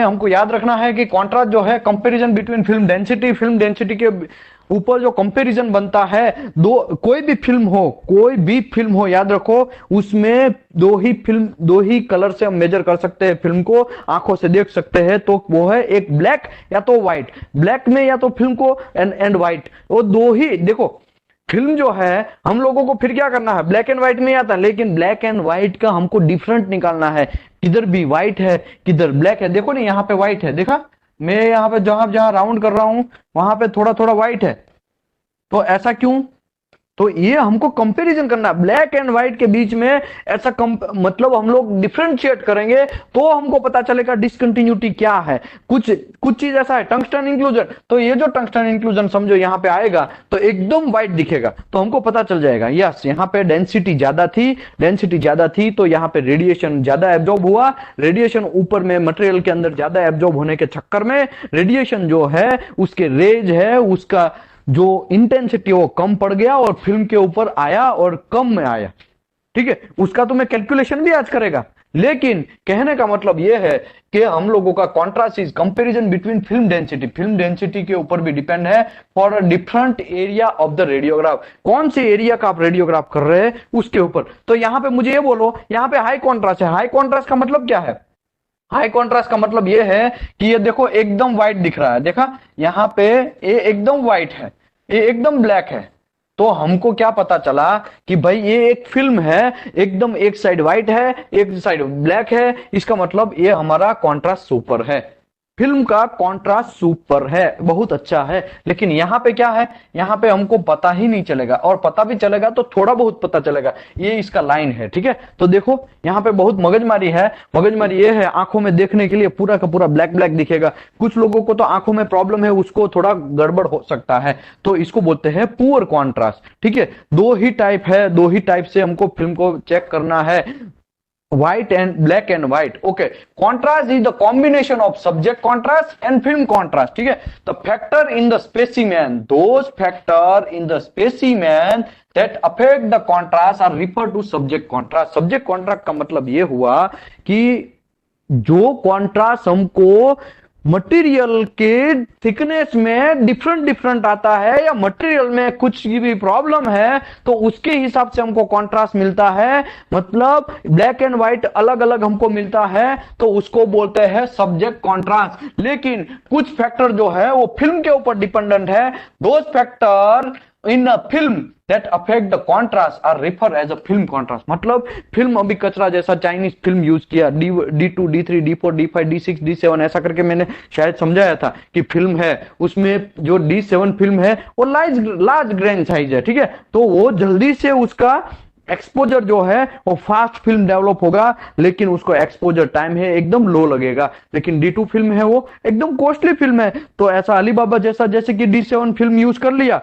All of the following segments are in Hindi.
हमको याद रखना है कि कॉन्ट्रास्ट जो है कंपैरिजन बिटवीन फिल्म डेंसिटी के ऊपर जो कंपैरिजन बनता है, कोई भी फिल्म हो याद रखो, उसमें दो ही कलर से हम मेजर कर सकते हैं फिल्म को, आंखों से देख सकते हैं, तो वो है एक ब्लैक या तो व्हाइट, ब्लैक में या तो फिल्म को एंड व्हाइट, वो दो ही। देखो फिल्म जो है हम लोगों को फिर क्या करना है, ब्लैक एंड व्हाइट में आता है, लेकिन ब्लैक एंड व्हाइट का हमको डिफरेंट निकालना है, किधर भी व्हाइट है किधर ब्लैक है। देखो ना यहाँ पे व्हाइट है, देखा मैं यहाँ पे जहां जहां राउंड कर रहा हूं वहां पे थोड़ा थोड़ा व्हाइट है, तो ऐसा क्यों? तो ये हमको कंपैरिजन करना है ब्लैक एंड व्हाइट के बीच में, ऐसा मतलब हम लोग डिफरेंशिएट करेंगे तो हमको पता चलेगा डिसकंटिन्यूटी क्या है। कुछ कुछ चीज ऐसा है टंगस्टन इंक्लूजन, तो ये जो टंगस्टन इंक्लूजन समझो यहाँ पे आएगा तो एकदम व्हाइट दिखेगा, तो हमको पता चल जाएगा यस यहाँ पे डेंसिटी ज्यादा थी तो यहाँ पे रेडिएशन ज्यादा एब्जॉर्ब हुआ, रेडिएशन ऊपर में मटेरियल के अंदर ज्यादा एब्जॉर्ब होने के चक्कर में रेडिएशन जो है उसके रेज है उसका जो इंटेंसिटी वो कम पड़ गया और फिल्म के ऊपर आया और कम में आया। ठीक है, उसका तो मैं कैलकुलेशन भी आज करेगा, लेकिन कहने का मतलब यह है कि हम लोगों का contrast is comparison between film density के ऊपर भी डिपेंड है for a different area of the radiograph, कौन से एरिया का आप रेडियोग्राफ कर रहे हैं उसके ऊपर। तो यहां पे मुझे ये बोलो, यहां पे हाई कॉन्ट्रास्ट है, हाई कॉन्ट्रास्ट का मतलब क्या है? हाई कॉन्ट्रास्ट का मतलब ये है कि ये देखो एकदम व्हाइट दिख रहा है, देखा यहाँ पे ये एकदम व्हाइट है, ये एकदम ब्लैक है, तो हमको क्या पता चला कि भाई ये एक फिल्म है, एकदम एक साइड व्हाइट है एक साइड ब्लैक है, इसका मतलब ये हमारा कॉन्ट्रास्ट सुपर है, फिल्म का कॉन्ट्रास्ट सुपर है, बहुत अच्छा है। लेकिन यहाँ पे क्या है, यहाँ पे हमको पता ही नहीं चलेगा, और पता भी चलेगा तो थोड़ा बहुत पता चलेगा, ये इसका लाइन है। ठीक है, तो देखो यहाँ पे बहुत मगजमारी है, मगजमारी ये है आंखों में देखने के लिए पूरा का पूरा ब्लैक ब्लैक दिखेगा, कुछ लोगों को तो आंखों में प्रॉब्लम है उसको थोड़ा गड़बड़ हो सकता है, तो इसको बोलते हैं पुअर कॉन्ट्रास्ट। ठीक है, दो ही टाइप है, दो ही टाइप से हमको फिल्म को चेक करना है, white and black and white. Okay, contrast is the combination of subject contrast and film contrast. ठीक है, the factor in the specimen, those factor in the specimen that affect the contrast are referred to subject contrast. subject contrast का मतलब ये हुआ कि जो कॉन्ट्रास्ट हमको मटेरियल के थिकनेस में डिफरेंट आता है, या मटेरियल में कुछ भी प्रॉब्लम है तो उसके हिसाब से हमको कॉन्ट्रास्ट मिलता है, मतलब ब्लैक एंड व्हाइट अलग अलग हमको मिलता है, तो उसको बोलते हैं सब्जेक्ट कॉन्ट्रास्ट। लेकिन कुछ फैक्टर जो है वो फिल्म के ऊपर डिपेंडेंट है, those factor in a film that affect the contrast are refer as a film contrast। मतलब फिल्म अभी कचरा जैसा चाइनीज फिल्म यूज किया, D2 D3 D4 D5 D6 D7 ऐसा करके मैंने शायद समझाया था कि फिल्म है, उसमें जो D7 फिल्म है वो लार्ज ग्रेन साइज है। ठीक है, तो वो जल्दी से उसका एक्सपोजर जो है वो फास्ट फिल्म डेवलप होगा, लेकिन उसको एक्सपोजर टाइम है एकदम लो लगेगा। लेकिन D2 फिल्म है वो एकदम कॉस्टली फिल्म है, तो ऐसा अलीबाबा जैसे कि D7 फिल्म यूज कर लिया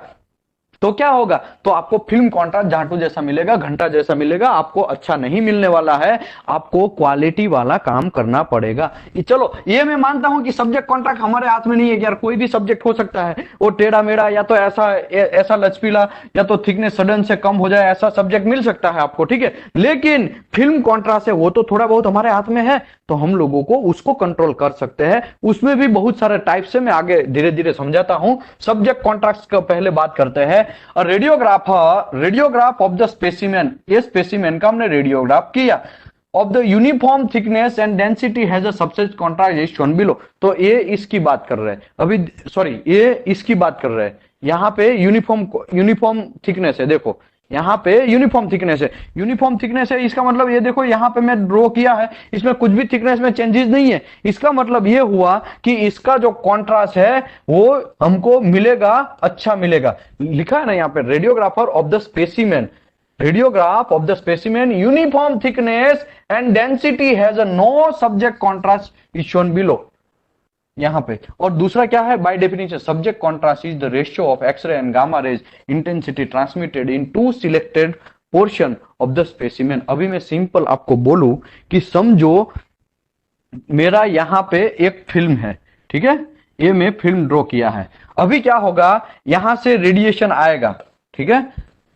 तो क्या होगा, तो आपको फिल्म कॉन्ट्रास्ट झाटू जैसा मिलेगा, घंटा जैसा मिलेगा, आपको अच्छा नहीं मिलने वाला है, आपको क्वालिटी वाला काम करना पड़ेगा। चलो ये मैं मानता हूं कि सब्जेक्ट कॉन्ट्रास्ट हमारे हाथ में नहीं है यार, कोई भी सब्जेक्ट हो सकता है, वो टेढ़ा मेढ़ा या तो ऐसा लचपीला या तो थिकनेस सडन से कम हो जाए, ऐसा सब्जेक्ट मिल सकता है आपको। ठीक है, लेकिन फिल्म कॉन्ट्रास्ट है वो तो थोड़ा बहुत हमारे हाथ में है, तो हम लोगों को उसको कंट्रोल कर सकते हैं। उसमें भी बहुत सारे टाइप से मैं आगे धीरे धीरे समझाता हूं। सब्जेक्ट कॉन्ट्रास्ट का पहले बात करते हैं। रेडियोग्राफ ऑफ द स्पेसिमेन, ये स्पेसिमेन का हमने रेडियोग्राफ किया, of the uniform thickness and density has a subset contrast is shown below. तो ये इसकी बात कर रहे हैं अभी, सॉरी ये इसकी बात कर रहे हैं, यहाँ पे यूनिफॉर्म थिकनेस है, देखो यहाँ पे यूनिफॉर्म थिकनेस है, इसका मतलब ये देखो यहाँ पे मैं ड्रॉ किया है, इसमें कुछ भी थिकनेस में चेंजेस नहीं है, इसका मतलब ये हुआ कि इसका जो कॉन्ट्रास्ट है वो हमको मिलेगा, अच्छा मिलेगा। लिखा है ना यहाँ पे radiographer of the specimen, radiograph of the specimen uniform thickness and density has a no subject contrast is shown below यहां पे। और दूसरा क्या है, by definition subject contrast is the ratio of x-ray and gamma rays intensity transmitted in two selected portion of the specimen. अभी मैं सिंपल आपको बोलूं कि समझो मेरा यहां पे एक फिल्म है, ठीक है, ये मैं फिल्म ड्रॉ किया है, अभी क्या होगा यहां से रेडिएशन आएगा, ठीक है,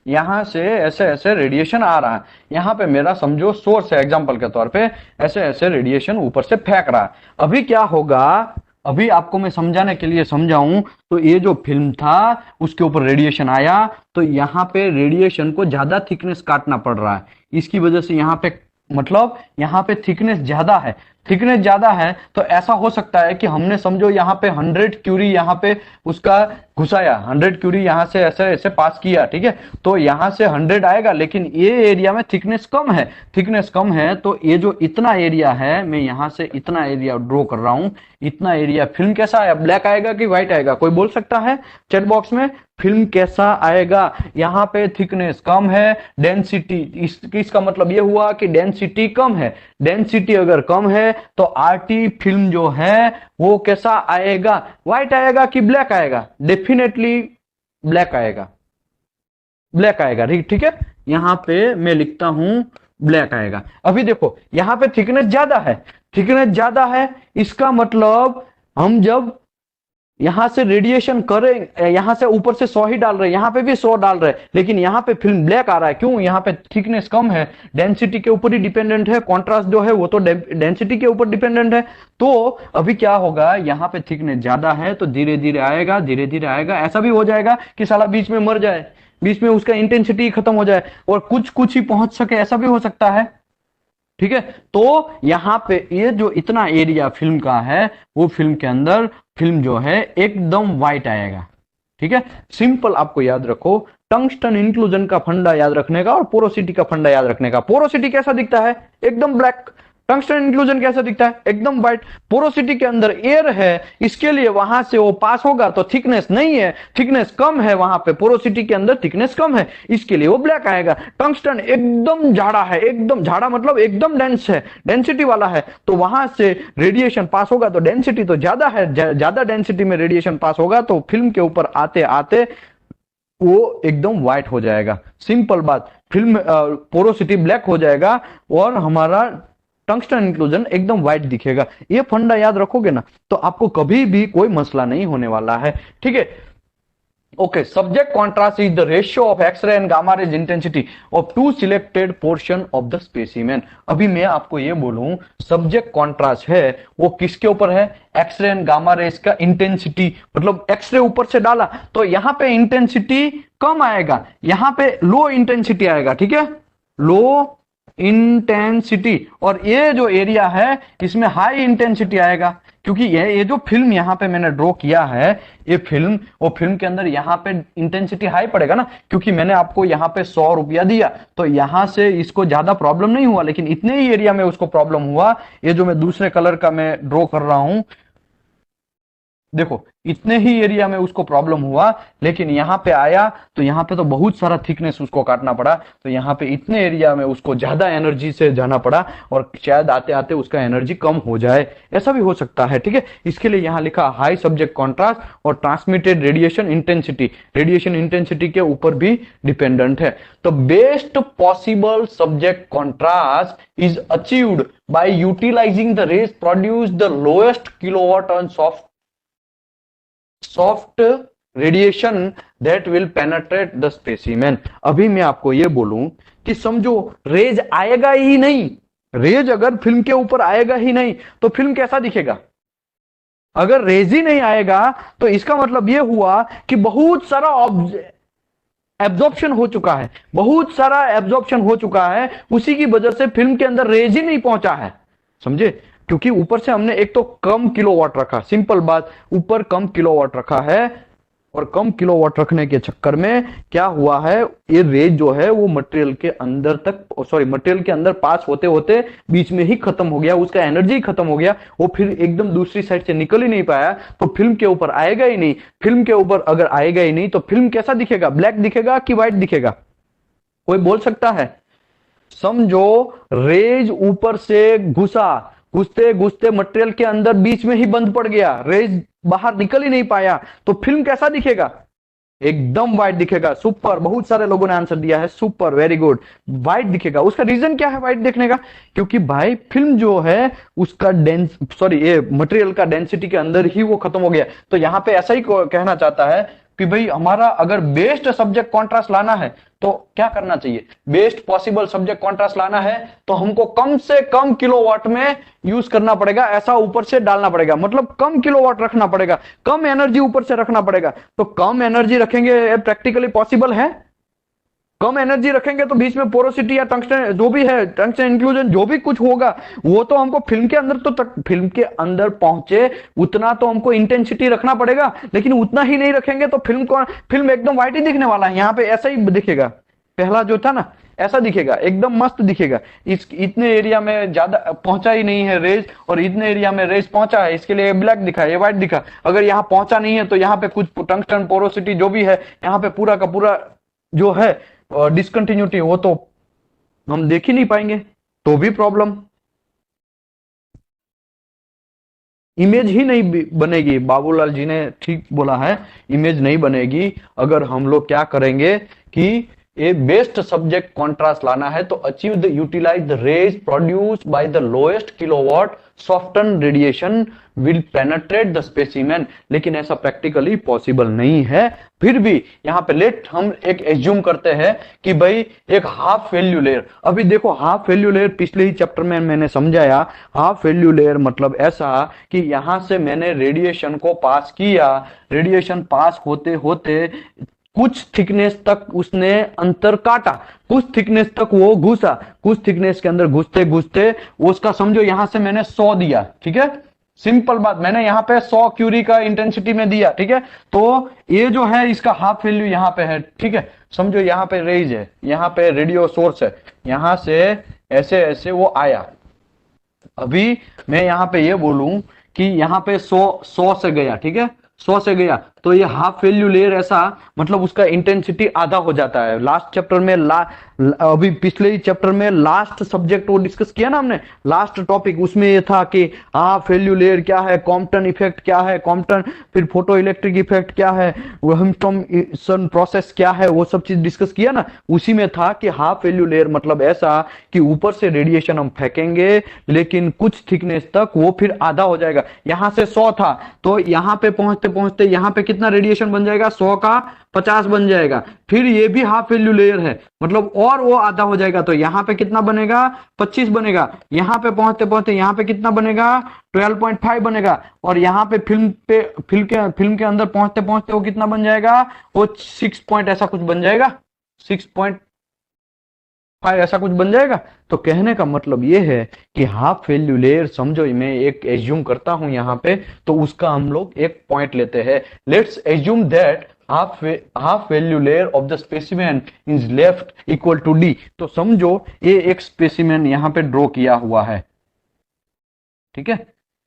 यहां से ऐसे ऐसे रेडिएशन आ रहा है, यहां पे मेरा समझो सोर्स है, एग्जांपल के तौर पे ऐसे ऐसे रेडिएशन ऊपर से फेंक रहा है। अभी क्या होगा, अभी आपको मैं समझाने के लिए समझाऊं तो ये जो फिल्म था उसके ऊपर रेडिएशन आया, तो यहाँ पे रेडिएशन को ज्यादा थिकनेस काटना पड़ रहा है, इसकी वजह से यहाँ पे मतलब यहाँ पे थिकनेस ज्यादा है, थिकनेस ज्यादा है तो ऐसा हो सकता है कि हमने समझो यहाँ पे 100 क्यूरी यहाँ पे उसका घुसाया, 100 क्यूरी यहाँ से ऐसे ऐसे पास किया, ठीक है, तो यहाँ से 100 आएगा, लेकिन ये एरिया में थिकनेस कम है, थिकनेस कम है तो ये जो इतना एरिया है, मैं यहाँ से इतना एरिया ड्रॉ कर रहा हूं, इतना एरिया फिल्म कैसा आया, ब्लैक आएगा कि व्हाइट आएगा, कोई बोल सकता है चैट बॉक्स में, फिल्म कैसा आएगा। यहाँ पे थिकनेस कम है, डेंसिटी, इसका मतलब ये हुआ कि डेंसिटी कम है, डेंसिटी अगर कम है तो आरटी फिल्म जो है वो कैसा आएगा, व्हाइट आएगा कि ब्लैक आएगा, डेफिनेटली ब्लैक आएगा, ब्लैक आएगा, ठीक है, यहां पे मैं लिखता हूं ब्लैक आएगा। अभी देखो यहां पे थिकनेस ज्यादा है, थिकनेस ज्यादा है, इसका मतलब हम जब यहां से रेडिएशन करें, यहां से ऊपर से 100 ही डाल रहे हैं, यहां पे भी 100 डाल रहे हैं, लेकिन यहां पे फिल्म ब्लैक आ रहा है, क्यों, यहां पे थिकनेस कम है, डेंसिटी के ऊपर ही डिपेंडेंट है, कॉन्ट्रास्ट जो है वो तो डेंसिटी के ऊपर डिपेंडेंट है। तो अभी क्या होगा, यहां पे थिकनेस ज्यादा है तो धीरे धीरे आएगा, धीरे धीरे आएगा, ऐसा भी हो जाएगा कि साला बीच में मर जाए, बीच में उसका इंटेंसिटी खत्म हो जाए और कुछ कुछ ही पहुंच सके, ऐसा भी हो सकता है, ठीक है। तो यहां पे ये जो इतना एरिया फिल्म का है, वो फिल्म के अंदर फिल्म जो है एकदम व्हाइट आएगा, ठीक है। सिंपल आपको याद रखो, टंगस्टन इंक्लूजन का फंडा याद रखने का और पोरोसिटी का फंडा याद रखने का। पोरोसिटी कैसा दिखता है, एकदम ब्लैक, टंगस्टन इंक्लूजन कैसा दिखता है, एकदम व्हाइट। पोरोसिटी के अंदर एयर है, इसके लिए वहां से वो पास होगा तो थिकनेस नहीं है, थिकनेस कम है, वहां पे पोरोसिटी के अंदर थिकनेस कम है, इसके लिए वो ब्लैक आएगा। टंगस्टन एकदम झाड़ा है, एकदम झाड़ा मतलब एकदम डेंस है, डेंसिटी वाला है, तो वहां से रेडिएशन पास होगा तो डेंसिटी तो ज्यादा है, ज्यादा डेंसिटी में रेडिएशन पास होगा तो फिल्म के ऊपर आते आते वो एकदम व्हाइट हो जाएगा। सिंपल बात, फिल्म पोरोसिटी ब्लैक हो जाएगा और हमारा टंगस्टन इंक्लूजन एकदम व्हाइट दिखेगा। ये फंडा याद रखोगे ना तो आपको कभी भी कोई मसला नहीं होने वाला है, ठीक है। Okay, subject contrast is the ratio of x-ray and gamma rays intensity of two selected portion of the specimen. अभी मैं आपको ये बोलूं, सब्जेक्ट कॉन्ट्रास्ट है वो किसके ऊपर है, एक्सरे एंड गामा रेज का इंटेंसिटी, मतलब एक्सरे ऊपर से डाला तो यहां पे इंटेंसिटी कम आएगा, यहां पे लो इंटेंसिटी आएगा, ठीक है, लो इंटेंसिटी, और ये जो एरिया है इसमें हाई इंटेंसिटी आएगा, क्योंकि ये जो फिल्म यहां पे मैंने ड्रॉ किया है, ये फिल्म, वो फिल्म के अंदर यहां पे इंटेंसिटी हाई पड़ेगा ना, क्योंकि मैंने आपको यहां पे 100 रुपया दिया तो यहां से इसको ज्यादा प्रॉब्लम नहीं हुआ, लेकिन इतने ही एरिया में उसको प्रॉब्लम हुआ। ये जो मैं दूसरे कलर का मैं ड्रॉ कर रहा हूं, देखो इतने ही एरिया में उसको प्रॉब्लम हुआ, लेकिन यहां पे आया तो यहां पे तो बहुत सारा थिकनेस उसको काटना पड़ा, तो यहां पे इतने एरिया में उसको ज्यादा एनर्जी से जाना पड़ा और शायद आते आते उसका एनर्जी कम हो जाए, ऐसा भी हो सकता है, ठीक है। इसके लिए यहां लिखा हाई सब्जेक्ट कॉन्ट्रास्ट और transmitted radiation intensity, radiation intensity के ऊपर भी डिपेंडेंट है। तो best possible subject contrast is achieved by utilising the rays produce the lowest kilowatt on soft radiation that will penetrate the specimen. अभी मैं आपको यह बोलूं कि समझो रेज आएगा ही नहीं, रेज अगर फिल्म के ऊपर आएगा ही नहीं तो फिल्म कैसा दिखेगा, अगर रेज ही नहीं आएगा तो इसका मतलब यह हुआ कि बहुत सारा एब्जॉर्प्शन हो चुका है, बहुत सारा एब्जॉर्प्शन हो चुका है, उसी की वजह से फिल्म के अंदर रेज ही नहीं पहुंचा है, समझे, क्योंकि ऊपर से हमने एक तो कम किलोवाट रखा, सिंपल बात, ऊपर कम किलोवाट रखा है और कम किलोवाट रखने के चक्कर में क्या हुआ है, ये रेज जो है वो मटेरियल के अंदर तक, सॉरी मटेरियल के अंदर पास होते होते बीच में ही खत्म हो गया, उसका एनर्जी खत्म हो गया, वो फिर एकदम दूसरी साइड से निकल ही नहीं पाया, तो फिल्म के ऊपर आएगा ही नहीं। फिल्म के ऊपर अगर आएगा ही नहीं तो फिल्म कैसा दिखेगा, ब्लैक दिखेगा कि व्हाइट दिखेगा, कोई बोल सकता है। समझो रेज ऊपर से घुसते घुसते मटेरियल के अंदर बीच में ही बंद पड़ गया, रेज बाहर निकल ही नहीं पाया, तो फिल्म कैसा दिखेगा, एकदम व्हाइट दिखेगा। सुपर, बहुत सारे लोगों ने आंसर दिया है, सुपर, वेरी गुड, व्हाइट दिखेगा। उसका रीजन क्या है व्हाइट देखने का, क्योंकि भाई फिल्म जो है उसका ये मटेरियल का डेंसिटी के अंदर ही वो खत्म हो गया। तो यहां पे ऐसा ही कहना चाहता है, कि भाई हमारा अगर बेस्ट सब्जेक्ट कॉन्ट्रास्ट लाना है तो क्या करना चाहिए, बेस्ट पॉसिबल सब्जेक्ट कॉन्ट्रास्ट लाना है तो हमको कम से कम किलोवाट में यूज करना पड़ेगा, ऐसा ऊपर से डालना पड़ेगा, मतलब कम किलोवाट रखना पड़ेगा, कम एनर्जी ऊपर से रखना पड़ेगा। तो कम एनर्जी रखेंगे, प्रैक्टिकली पॉसिबल है? कम एनर्जी रखेंगे तो बीच में पोरोसिटी या टंगस्टन जो भी है, टंगस्टन इंक्लूजन जो भी कुछ होगा वो तो हमको फिल्म के अंदर, तो तक फिल्म के अंदर पहुंचे उतना तो हमको इंटेंसिटी रखना पड़ेगा, लेकिन उतना ही नहीं रखेंगे तो फिल्म एकदम व्हाइट ही दिखने वाला है। यहाँ पे ऐसा ही दिखेगा, पहला जो था ना ऐसा दिखेगा, एकदम मस्त दिखेगा। इतने एरिया में ज्यादा पहुंचा ही नहीं है रेज, और इतने एरिया में रेज पहुंचा है, इसके लिए ब्लैक दिखा, ये व्हाइट दिखा। अगर यहाँ पहुंचा नहीं है तो यहाँ पे कुछ टंगस्टन पोरोसिटी जो भी है यहाँ पे पूरा का पूरा जो है डिसकंटिन्यूटी वो तो हम देख ही नहीं पाएंगे, तो भी प्रॉब्लम, इमेज ही नहीं बनेगी। बाबूलाल जी ने ठीक बोला है, इमेज नहीं बनेगी। अगर हम लोग क्या करेंगे कि ए बेस्ट सब्जेक्ट कॉन्ट्रास्ट लाना है तो achieve the utilise the rays produce by the lowest kilowatt soften radiation will penetrate the specimen, लेकिन ऐसा प्रैक्टिकली पॉसिबल नहीं है। फिर भी यहाँ पे लेट हम एक एज्यूम करते हैं कि भाई एक हाफ वैल्यू लेयर, अभी देखो हाफ वैल्यू लेयर पिछले ही चैप्टर में मैंने समझाया। हाफ वैल्यू लेयर मतलब ऐसा कि यहां से मैंने रेडिएशन को पास किया, रेडिएशन पास होते होते कुछ थिकनेस तक उसने अंतर काटा, कुछ थिकनेस तक वो घुसा, कुछ थिकनेस के अंदर घुसते घुसते उसका समझो यहां से मैंने 100 दिया, ठीक है, सिंपल बात, मैंने यहाँ पे 100 क्यूरी का इंटेंसिटी में दिया, ठीक है। तो ये जो है इसका हाफ वैल्यू यहाँ पे है, ठीक है। समझो यहाँ पे रेज है, यहाँ पे रेडियो सोर्स है, यहां से ऐसे ऐसे वो आया। अभी मैं यहाँ पे ये बोलूं कि यहाँ पे 100 से गया, ठीक है, 100 से गया, तो ये हाफ वैल्यू लेयर ऐसा मतलब उसका इंटेंसिटी आधा हो जाता है। लास्ट चैप्टर में अभी पिछले ही चैप्टर में लास्ट सब्जेक्ट वो डिस्कस किया ना हमने, लास्ट टॉपिक, उसमें ये था कि हाफ वैल्यू लेयर क्या है, कॉम्पटन इफेक्ट क्या है, कॉम्पटन, फिर फोटो इलेक्ट्रिक इफेक्ट क्या है, हेमिल्टन प्रोसेस क्या है, वो सब चीज डिस्कस किया ना। उसी में था कि हाफ वैल्यू लेयर मतलब ऐसा कि ऊपर से रेडिएशन हम फेंकेंगे लेकिन कुछ थिकनेस तक वो फिर आधा हो जाएगा। यहां से 100 था तो यहां पे पहुंचते पहुंचते यहां पे कितना रेडिएशन बन जाएगा, 100 का 50 बन जाएगा। फिर ये भी हाफ वैल्यू लेयर है, मतलब और वो आधा हो जाएगा, तो यहां पे कितना बनेगा, 25 बनेगा। यहां पे पहुंचते पहुंचते यहां पे कितना बनेगा, 12.5 बनेगा। और यहां पे फिल्म के अंदर पहुंचते पहुंचते वो कितना बन जाएगा, वो 6 पॉइंट ऐसा कुछ बन जाएगा, 6.5 ऐसा कुछ बन जाएगा। तो कहने का मतलब ये है कि हाफ वैल्यू लेयर, समझो मैं एक एज्यूम करता हूं यहां पे, तो उसका हम लोग एक पॉइंट लेते हैं। Let's assume that half value layer of the specimen is left equal to D. तो समझो ये एक स्पेसिमेन यहां पे ड्रॉ किया हुआ है, ठीक है,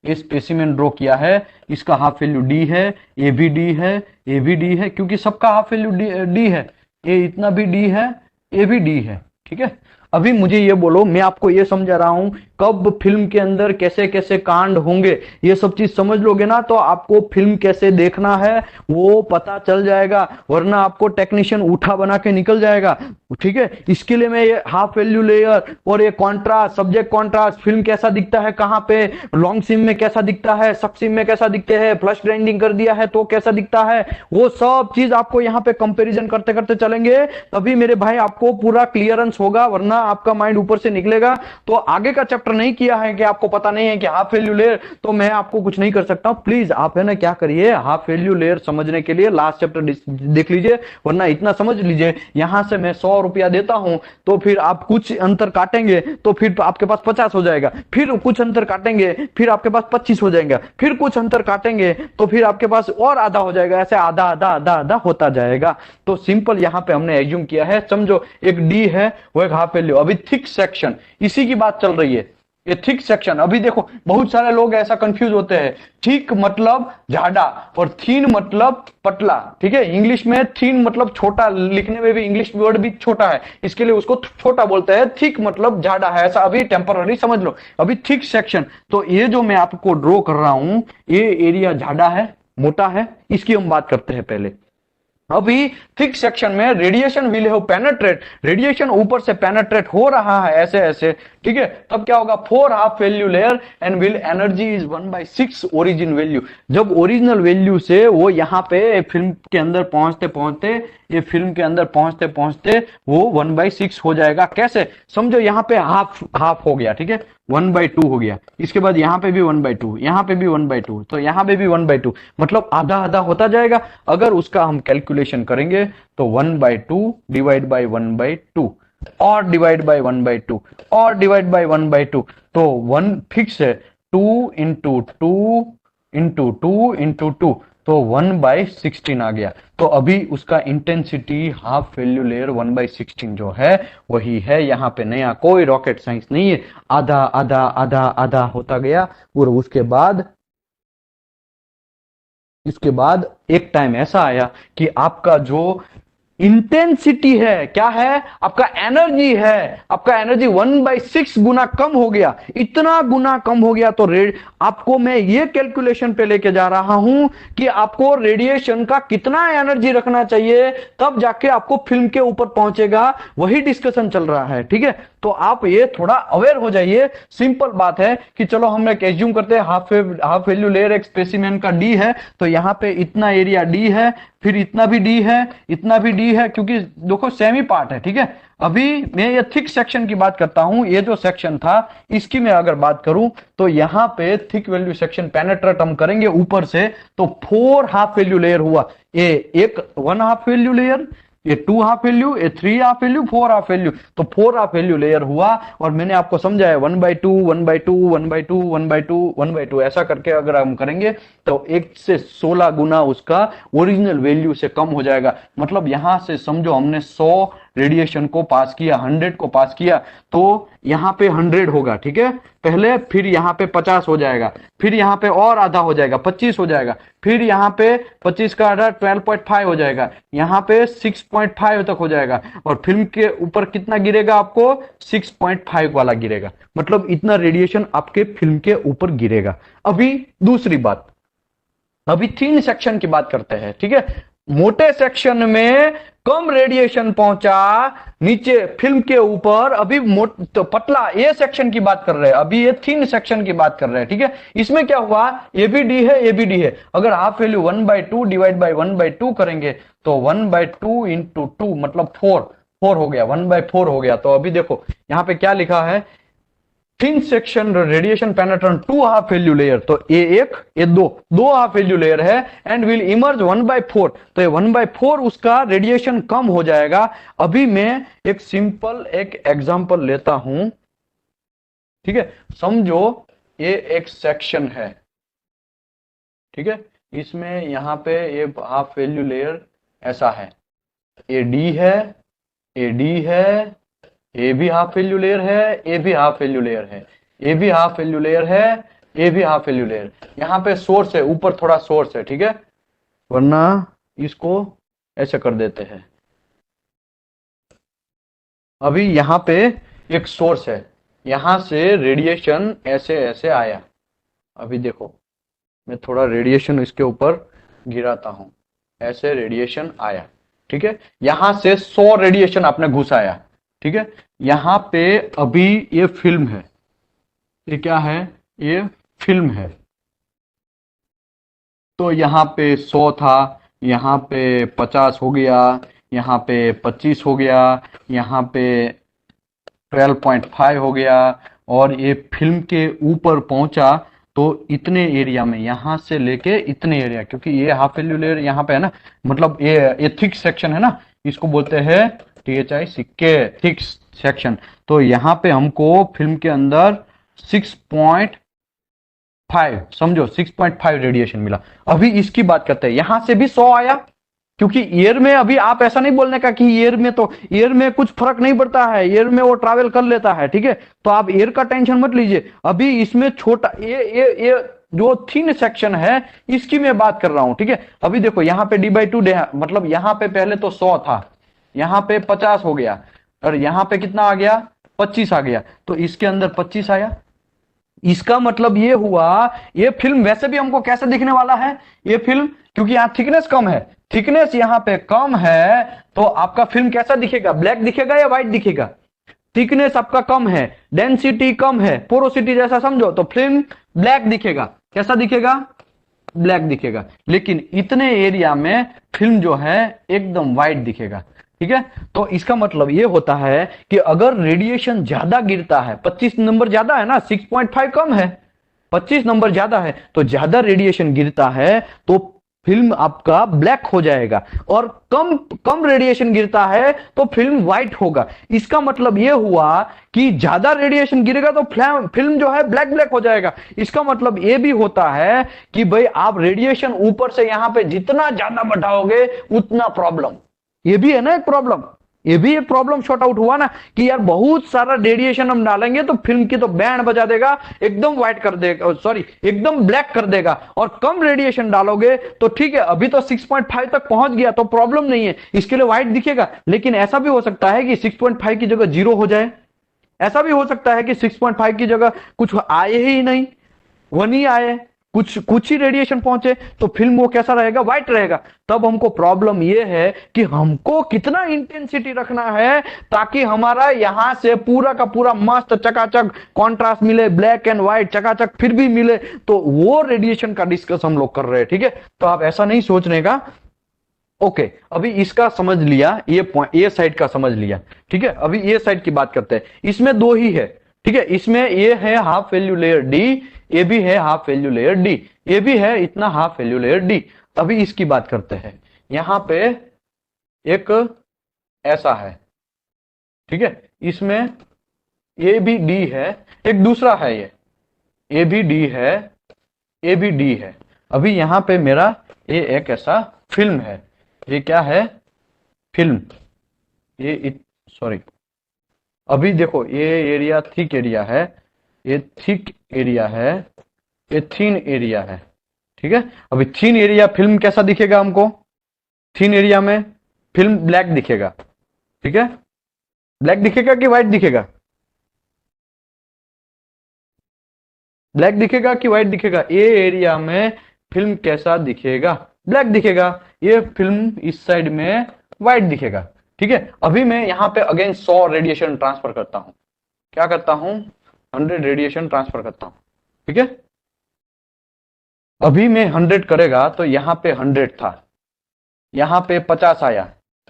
ये स्पेसिमेन ड्रॉ किया है, इसका हाफ वैल्यू डी है, ये भी डी है, ये भी डी है, क्योंकि सबका हाफ वैल्यू डी है, ये इतना भी डी है, ये भी डी है, ठीक है। अभी मुझे ये बोलो, मैं आपको ये समझा रहा हूं कब फिल्म के अंदर कैसे कैसे कांड होंगे, ये सब चीज समझ लोगे ना तो आपको फिल्म कैसे देखना है वो पता चल जाएगा, वरना आपको टेक्नीशियन उठा बना के निकल जाएगा, ठीक है। इसके लिए मैं ये हाफ वैल्यू लेयर और ये कॉन्ट्रास्ट, सब्जेक्ट कॉन्ट्रास्ट, फिल्म कैसा दिखता है, कहां पे लॉन्ग सिम में कैसा दिखता है, सब सिम में कैसा दिखते हैं, फ्लश ग्राइंडिंग कर दिया है तो कैसा दिखता है, वो सब चीज आपको यहाँ पे कंपेरिजन करते करते चलेंगे, तभी मेरे भाई आपको पूरा क्लियरेंस होगा, वरना आपका माइंड ऊपर से निकलेगा। तो आगे का चैप्टर नहीं किया है कि आपको पता नहीं है कि हाफ वैल्यू लेयर, तो मैं आपको कुछ नहीं कर सकता हूं। प्लीज आप है ना क्या करिए, हाफ वैल्यू लेयर समझने के लिए लास्ट चैप्टर देख लीजिए, वरना इतना समझ लीजिए यहां से मैं 100 रुपया देता हूं तो फिर आप कुछ अंतर काटेंगे तो फिर आपके पास 50 हो जाएगा, फिर कुछ अंतर काटेंगे फिर आपके पास 25 हो जाएगा, फिर कुछ अंतर काटेंगे तो फिर आपके पास और आधा हो जाएगा, ऐसे आधा आधा आधा आधा होता जाएगा। तो सिंपल यहां पे हमने एज्यूम किया है, समझो एक डी है वो एक हाफ वैल्यू। अभी थिक सेक्शन, इसी की बात चल रही है, ये थिक सेक्शन। अभी देखो बहुत सारे लोग ऐसा कंफ्यूज होते हैं, थिक मतलब झाड़ा और थीन मतलब पतला, ठीक है। इंग्लिश में थीन मतलब छोटा, लिखने में भी इंग्लिश वर्ड भी छोटा है, इसके लिए उसको छोटा बोलते हैं, थिक मतलब झाड़ा है, ऐसा अभी टेम्पररी समझ लो। अभी थिक सेक्शन, तो ये जो मैं आपको ड्रॉ कर रहा हूं ये एरिया झाड़ा है, मोटा है, इसकी हम बात करते हैं पहले। अभी थिक सेक्शन में radiation will have penetrate, radiation ऊपर से पेनेट्रेट हो रहा है ऐसे ऐसे, ठीक है, तब क्या होगा, 4 half value layer and will energy is 1/6 origin value. जब ओरिजिनल वैल्यू से वो यहाँ पे फिल्म के अंदर पहुंचते पहुंचते, ये फिल्म के अंदर पहुंचते पहुंचते वो 1/6 हो जाएगा। कैसे, समझो यहाँ पे हाफ हाफ हो गया, ठीक है, 1/2 हो गया, इसके बाद यहाँ पे भी 1/2, यहाँ पे भी 1/2, तो यहाँ पे भी 1/2, मतलब आधा आधा होता जाएगा। अगर उसका हम कैलकुलेशन करेंगे तो 1/2 डिवाइड बाई 1/2 और डिवाइड बाई 1/2 और डिवाइड बाई 1/2, तो 1 फिक्स है, 2 इंटू 2 इंटू 2 इंटू 2, तो 1/16 आ गया। तो अभी उसका इंटेंसिटी हाफ वैल्यू लेयर 1/16 जो है वही है। यहाँ पे नया कोई रॉकेट साइंस नहीं है, आधा आधा आधा आधा होता गया। और इसके बाद एक टाइम ऐसा आया कि आपका जो इंटेंसिटी है, क्या है, आपका एनर्जी है, आपका एनर्जी 1/6 गुना कम हो गया। इतना गुना कम हो गया तो आपको मैं ये कैलकुलेशन पे लेके जा रहा हूं कि आपको रेडिएशन का कितना एनर्जी रखना चाहिए, तब जाके आपको फिल्म के ऊपर पहुंचेगा, वही डिस्कशन चल रहा है। ठीक है, तो आप ये थोड़ा अवेयर हो जाइए। सिंपल बात है कि चलो हम एक एज्यूम करते हैं हाफ वैल्यू लेयर एक स्पेसिमेन का डी है, तो यहां पे इतना एरिया डी है, फिर इतना भी डी है, इतना भी डी है, क्योंकि देखो सेमी पार्ट है। ठीक है, अभी मैं ये थिक सेक्शन की बात करता हूं। ये जो सेक्शन था इसकी मैं अगर बात करूं तो यहां पे थिक वैल्यू सेक्शन पेनेट्रेट हम करेंगे ऊपर से, तो 4 हाफ वैल्यू लेयर हुआ। ये एक 1 हाफ वैल्यू लेयर, ये 2 हाफ वैल्यू, ये 3 हाफ वैल्यू, 4 हाफ वैल्यू, तो 4 हाफ वैल्यू लेयर हुआ। और मैंने आपको समझाया 1/2 1/2 1/2 1/2 1/2 ऐसा करके अगर हम करेंगे तो 1 से 16 गुना उसका ओरिजिनल वैल्यू से कम हो जाएगा। मतलब यहां से समझो हमने 100 रेडिएशन को पास किया, 100 को पास किया, तो यहां पे 100 होगा। ठीक है, पहले, फिर यहां पे 50 हो जाएगा, फिर यहां पे और आधा हो जाएगा, 25 हो जाएगा, फिर यहां पे 25 का आधा 12.5 हो जाएगा, यहां पे 6.5 तक हो जाएगा, और फिल्म के ऊपर कितना गिरेगा, आपको 6.5 वाला गिरेगा। मतलब इतना रेडिएशन आपके फिल्म के ऊपर गिरेगा। अभी दूसरी बात, अभी थिन सेक्शन की बात करते हैं। ठीक है, मोटे सेक्शन में कम रेडिएशन पहुंचा नीचे फिल्म के ऊपर, अभी तो पतला ए सेक्शन की बात कर रहे हैं, अभी ये थिन सेक्शन की बात कर रहे हैं। ठीक है, इसमें क्या हुआ, ए भी डी है, ए भी डी है। अगर हाफ वैल्यू 1/2 डिवाइड बाई 1/2 करेंगे तो 1/2 इंटू 2 मतलब 4 हो गया, 1/4 हो गया। तो अभी देखो यहां पे क्या लिखा है, thin section radiation पेनेट्रेंट 2 half value layer, तो ए एक, ए दो हाफ वैल्यू लेयर है, एंड विल इमर्ज 1/4, तो ये 1/4 उसका रेडिएशन कम हो जाएगा। अभी मैं एक सिंपल एक एग्जांपल लेता हूं। ठीक है, समझो ये एक सेक्शन है, ठीक है, इसमें यहां पे ये हाफ वैल्यू लेयर ऐसा है, ए डी है, ए डी है, ए भी हाफ वैल्यू लेयर है, ए भी हाफ वैल्यू लेयर है, ए भी हाफ वैल्यू लेयर है, ए भी हाफ वैल्यू लेयर। यहां पे सोर्स है, ऊपर थोड़ा सोर्स है, ठीक है, वरना इसको ऐसे कर देते हैं। अभी यहां पे एक सोर्स है, यहां से रेडिएशन ऐसे ऐसे आया। अभी देखो मैं थोड़ा रेडिएशन इसके ऊपर गिराता हूं, ऐसे रेडिएशन आया। ठीक है, यहां से 100 रेडिएशन आपने घुसाया। ठीक है, यहां पे अभी ये फिल्म है, ये क्या है, ये फिल्म है, तो यहां पे 100 था, यहां पे 50 हो गया, यहां पे 25 हो गया, यहां पे 12.5 हो गया, और ये फिल्म के ऊपर पहुंचा तो इतने एरिया में, यहां से लेके इतने एरिया, क्योंकि ये हाफ वैल्यू लेयर यहां पे है ना, मतलब ये थिक सेक्शन है ना, इसको बोलते हैं THICK थिक सेक्शन। तो यहां पे हमको फिल्म के अंदर 6.5, समझो 6.5 रेडिएशन मिला। अभी इसकी बात करते हैं, यहां से भी 100 आया, क्योंकि एयर में अभी आप ऐसा नहीं बोलने का कि एयर में, तो एयर में कुछ फर्क नहीं पड़ता है, एयर में वो ट्रैवल कर लेता है। ठीक है, तो आप एयर का टेंशन मत लीजिए। अभी इसमें छोटा ये जो थिन सेक्शन है इसकी मैं बात कर रहा हूं। ठीक है, अभी देखो यहां पे D/2 मतलब यहां पे पहले तो 100 था, यहां पे 50 हो गया, और यहां पे कितना आ गया, 25 आ गया, तो इसके अंदर 25 आया। इसका मतलब ये हुआ, ये फिल्म वैसे भी हमको कैसे दिखने वाला है, ये फिल्म, क्योंकि यहां थिकनेस कम है, थिकनेस यहां पे कम है, तो आपका फिल्म कैसा दिखेगा, ब्लैक दिखेगा या व्हाइट दिखेगा, थिकनेस आपका कम है, डेंसिटी कम है, पोरोसिटी जैसा समझो, तो फिल्म ब्लैक दिखेगा। कैसा दिखेगा? ब्लैक दिखेगा। लेकिन इतने एरिया में फिल्म जो है एकदम व्हाइट दिखेगा। ठीक है, तो इसका मतलब ये होता है कि अगर रेडिएशन ज्यादा गिरता है, 25 नंबर ज्यादा है ना, 6.5 कम है, 25 नंबर ज्यादा है, तो ज्यादा रेडिएशन गिरता है तो फिल्म आपका ब्लैक हो जाएगा, और कम कम रेडिएशन गिरता है तो फिल्म व्हाइट होगा। इसका मतलब यह हुआ कि ज्यादा रेडिएशन गिरेगा तो फिल्म जो है ब्लैक ब्लैक हो जाएगा। इसका मतलब यह भी होता है कि भाई आप रेडिएशन ऊपर से यहां पे जितना ज्यादा बढ़ाओगे उतना प्रॉब्लम। ये भी है ना एक प्रॉब्लम, ये भी एक प्रॉब्लम शॉर्ट आउट हुआ ना, कि यार बहुत सारा रेडिएशन हम डालेंगे तो फिल्म की तो बैंड बजा देगा, एकदम व्हाइट कर देगा, सॉरी एकदम ब्लैक कर देगा। और कम रेडिएशन डालोगे तो ठीक है, अभी तो 6.5 तक पहुंच गया तो प्रॉब्लम नहीं है, इसके लिए व्हाइट दिखेगा। लेकिन ऐसा भी हो सकता है कि 6.5 की जगह 0 हो जाए, ऐसा भी हो सकता है कि 6.5 की जगह कुछ आए ही नहीं, 1 ही आए, कुछ ही रेडिएशन पहुंचे, तो फिल्म वो कैसा रहेगा? व्हाइट रहेगा। तब हमको प्रॉब्लम ये है कि हमको कितना इंटेंसिटी रखना है ताकि हमारा यहां से पूरा का पूरा मस्त चकाचक कॉन्ट्रास्ट मिले, ब्लैक एंड व्हाइट चकाचक फिर भी मिले। तो वो रेडिएशन का डिस्कस हम लोग कर रहे हैं। ठीक है, तो आप ऐसा नहीं सोचने का। ओके, अभी इसका समझ लिया, ये साइड का समझ लिया। ठीक है, अभी ये साइड की बात करते हैं। इसमें दो ही है। ठीक है, इसमें ये है हाफ वैल्यू लेयर डी, ये भी है हाफ वैल्यू लेयर डी, ये भी है इतना हाफ वैल्यू लेयर डी। अभी इसकी बात करते हैं। यहां पे एक ऐसा है, ठीक है, इसमें ए भी डी है, एक दूसरा है, ये ए भी डी है, ए भी डी है। अभी यहां पे मेरा ये एक ऐसा फिल्म है, ये क्या है? फिल्म। ये सॉरी, अभी देखो ये एरिया थिक एरिया है, ये थिक एरिया है, ये थीन एरिया है। ठीक है, अभी थीन एरिया फिल्म कैसा दिखेगा हमको? थीन एरिया में फिल्म ब्लैक दिखेगा। ठीक है, ब्लैक दिखेगा कि व्हाइट दिखेगा? ब्लैक दिखेगा कि व्हाइट दिखेगा? ये एरिया में फिल्म कैसा दिखेगा? ब्लैक दिखेगा। ये फिल्म इस साइड में व्हाइट दिखेगा। ठीक है, अभी मैं यहां पे अगेन 100 रेडिएशन ट्रांसफर करता हूं। क्या करता हूं? 100 रेडिएशन ट्रांसफर करता हूं। ठीक है, अभी मैं 100 करेगा तो यहां पे 100 था, यहां पे 50 आया,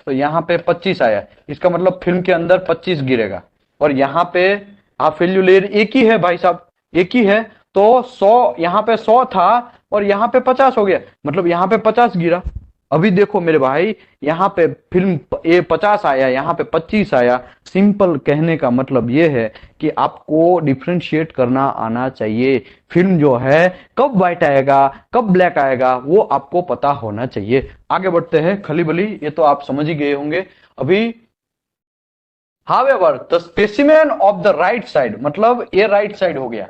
तो यहां पे 25 आया। इसका मतलब फिल्म के अंदर 25 गिरेगा। और यहां पे हाफ वैल्यू लेयर एक ही है भाई साहब, एक ही है, तो 100, यहां पे 100 था और यहां पे 50 हो गया, मतलब यहां पे 50 गिरा। अभी देखो मेरे भाई, यहां पे फिल्म ये 50 आया, यहां पे 25 आया। सिंपल कहने का मतलब ये है कि आपको डिफरेंशिएट करना आना चाहिए। फिल्म जो है कब व्हाइट आएगा, कब ब्लैक आएगा, वो आपको पता होना चाहिए। आगे बढ़ते हैं। खली बली ये तो आप समझ ही गए होंगे। अभी however the specimen of the right side, मतलब ये राइट साइड हो गया।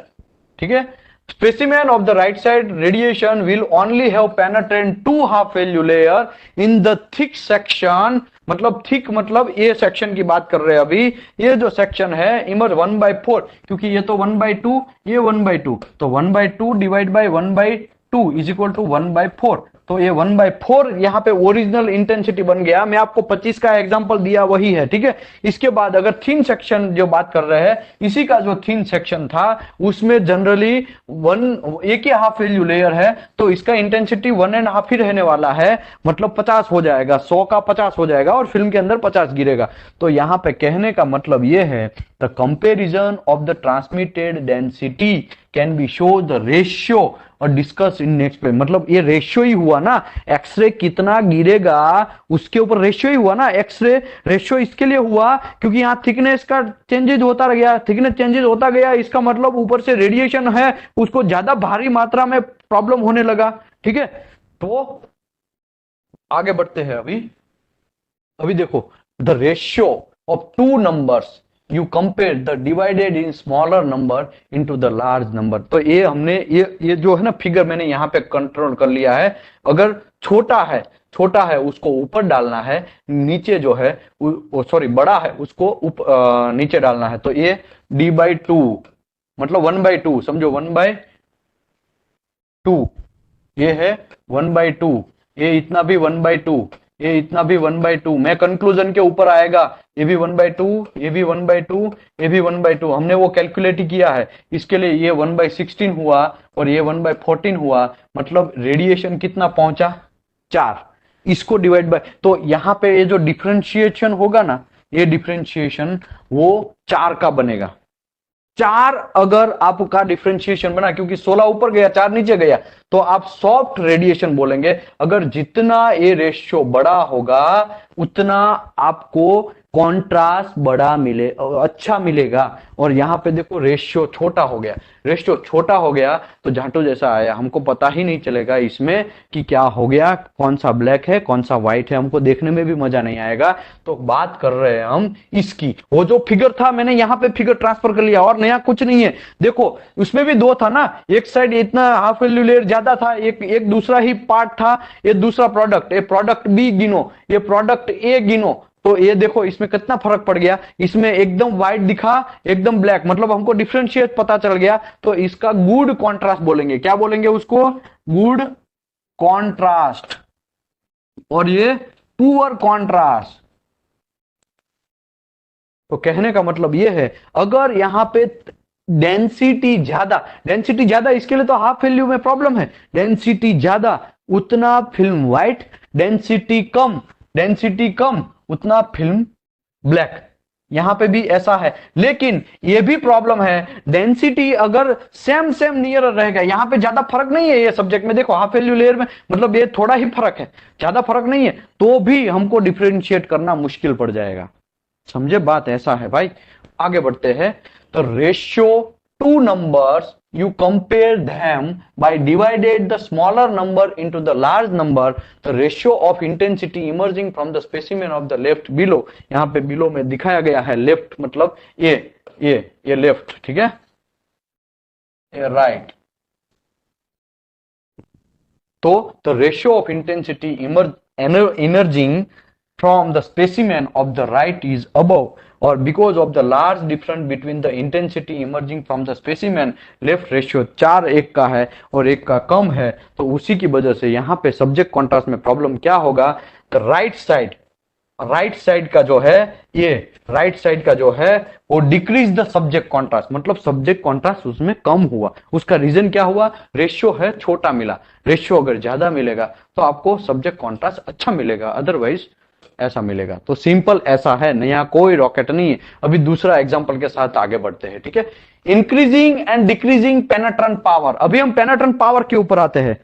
ठीक है, specimen of the right side radiation will only have penetrated 2 half value layer in the thick section, मतलब थिक मतलब ये सेक्शन की बात कर रहे हैं अभी। ये जो सेक्शन है इमर 1/4, क्योंकि ये तो 1/2, ये 1/2, तो 1/2 divide by 1/2 is equal to 1/4। तो ये 1/4 यहाँ पे ओरिजिनल इंटेंसिटी बन गया। मैं आपको 25 का एग्जांपल दिया वही है। ठीक है, इसके बाद अगर थीन सेक्शन जो बात कर रहे हैं, इसी का जो थीन सेक्शन था उसमें जनरली एक ही हाफ वैल्यू लेयर है, तो इसका इंटेंसिटी 1.5 ही रहने वाला है, मतलब 50 हो जाएगा, 100 का 50 हो जाएगा और फिल्म के अंदर 50 गिरेगा। तो यहां पे कहने का मतलब यह है, the comparison of the transmitted density can be show the ratio और डिस्कस इन नेक्स्ट पे। मतलब ये रेशियो ही हुआ ना, एक्सरे कितना गिरेगा उसके ऊपर रेशियो ही हुआ ना। एक्सरे रेशियो इसके लिए हुआ क्योंकि यहाँ थिकनेस का चेंजेस होता गया, थिकनेस चेंजेस होता गया, इसका मतलब ऊपर से रेडिएशन है उसको ज्यादा भारी मात्रा में प्रॉब्लम होने लगा। ठीक है, तो आगे बढ़ते हैं। अभी देखो, the ratio of two numbers you compare the divided in smaller number into the large number. तो ये हमने ये जो है ना फिगर मैंने यहाँ पे कंट्रोल कर लिया है। अगर छोटा है उसको ऊपर डालना है, नीचे जो है सॉरी बड़ा है उसको नीचे डालना है। तो ये d/2 मतलब 1/2 समझो, 1/2 ये है 1/2, ये इतना भी 1/2, ये इतना भी 1/2, मैं कंक्लूजन के ऊपर आएगा, ये भी 1/2, ये भी 1/2, ये भी 1/2, हमने वो कैलकुलेट किया है, इसके लिए ये 1/16 हुआ और ये 1/14 हुआ, मतलब रेडिएशन कितना पहुंचा 4, इसको डिवाइड बाय, तो यहां पे ये जो डिफरेंशिएशन होगा ना, ये डिफरेंशिएशन वो 4 का बनेगा। 4 अगर आपका डिफरेंशिएशन बना, क्योंकि 16 ऊपर गया 4 नीचे गया, तो आप सॉफ्ट रेडिएशन बोलेंगे। अगर जितना ये रेशियो बड़ा होगा उतना आपको कॉन्ट्रास्ट बड़ा मिले, अच्छा मिलेगा। और यहां पे देखो रेशियो छोटा हो गया, रेशियो छोटा हो गया तो झाटू जैसा आया, हमको पता ही नहीं चलेगा इसमें कि क्या हो गया, कौन सा ब्लैक है कौन सा व्हाइट है, हमको देखने में भी मजा नहीं आएगा। तो बात कर रहे हैं हम इसकी, वो जो फिगर था मैंने यहाँ पे फिगर ट्रांसफर कर लिया और नया कुछ नहीं है। देखो उसमें भी 2 था ना, एक साइड इतना हाफ वैल्यू लेयर ज्यादा था, एक दूसरा ही पार्ट था, ये दूसरा प्रोडक्ट, ये प्रोडक्ट बी गिनो, ये प्रोडक्ट ए गिनो, तो ये देखो इसमें कितना फर्क पड़ गया, इसमें एकदम व्हाइट दिखा एकदम ब्लैक, मतलब हमको डिफरेंशिएट पता चल गया। तो इसका गुड कॉन्ट्रास्ट बोलेंगे, क्या बोलेंगे उसको, गुड कॉन्ट्रास्ट, और ये पुअर कॉन्ट्रास्ट। तो कहने का मतलब ये है, अगर यहां पे डेंसिटी ज्यादा, इसके लिए तो हाफ वैल्यू में प्रॉब्लम है, डेंसिटी ज्यादा उतना फिल्म व्हाइट, डेंसिटी कम उतना फिल्म ब्लैक, यहां पे भी ऐसा है। लेकिन ये भी प्रॉब्लम है, डेंसिटी अगर सेम नियर रहेगा, यहां पे ज्यादा फर्क नहीं है ये सब्जेक्ट में, देखो हाफ वैल्यू लेयर में मतलब ये थोड़ा ही फर्क है, ज्यादा फर्क नहीं है, तो भी हमको डिफरेंशिएट करना मुश्किल पड़ जाएगा। समझे बात, ऐसा है भाई। आगे बढ़ते हैं, तो ratio two numbers you compare them by divided the smaller number into the large number, the ratio of intensity emerging from the specimen of the left below, यहां पे below में दिखाया गया है, लेफ्ट मतलब ये लेफ्ट, ठीक है, ये राइट। तो the ratio of intensity emerging from the specimen of the right is above, or because of the large difference between the intensity emerging from the specimen left ratio 4:1 का है और 1 का कम है, तो उसी की वजह से यहां पे सब्जेक्ट कॉन्ट्रास्ट में प्रॉब्लम क्या होगा, तो राइट साइड का जो है, ये राइट साइड का जो है वो डिक्रीज द सब्जेक्ट कॉन्ट्रास्ट, मतलब सब्जेक्ट कॉन्ट्रास्ट उसमें कम हुआ। उसका रीजन क्या हुआ, रेशियो है छोटा मिला, रेशियो अगर ज्यादा मिलेगा तो आपको सब्जेक्ट कॉन्ट्रास्ट अच्छा मिलेगा, अदरवाइज ऐसा मिलेगा। तो सिंपल ऐसा है, नया कोई रॉकेट नहीं है। अभी दूसरा एग्जांपल के साथ आगे बढ़ते हैं, ठीक है। इंक्रीजिंग एंड डिक्रीजिंग पेनेट्रेंट पावर, अभी हम पेनेट्रेंट पावर के ऊपर आते हैं।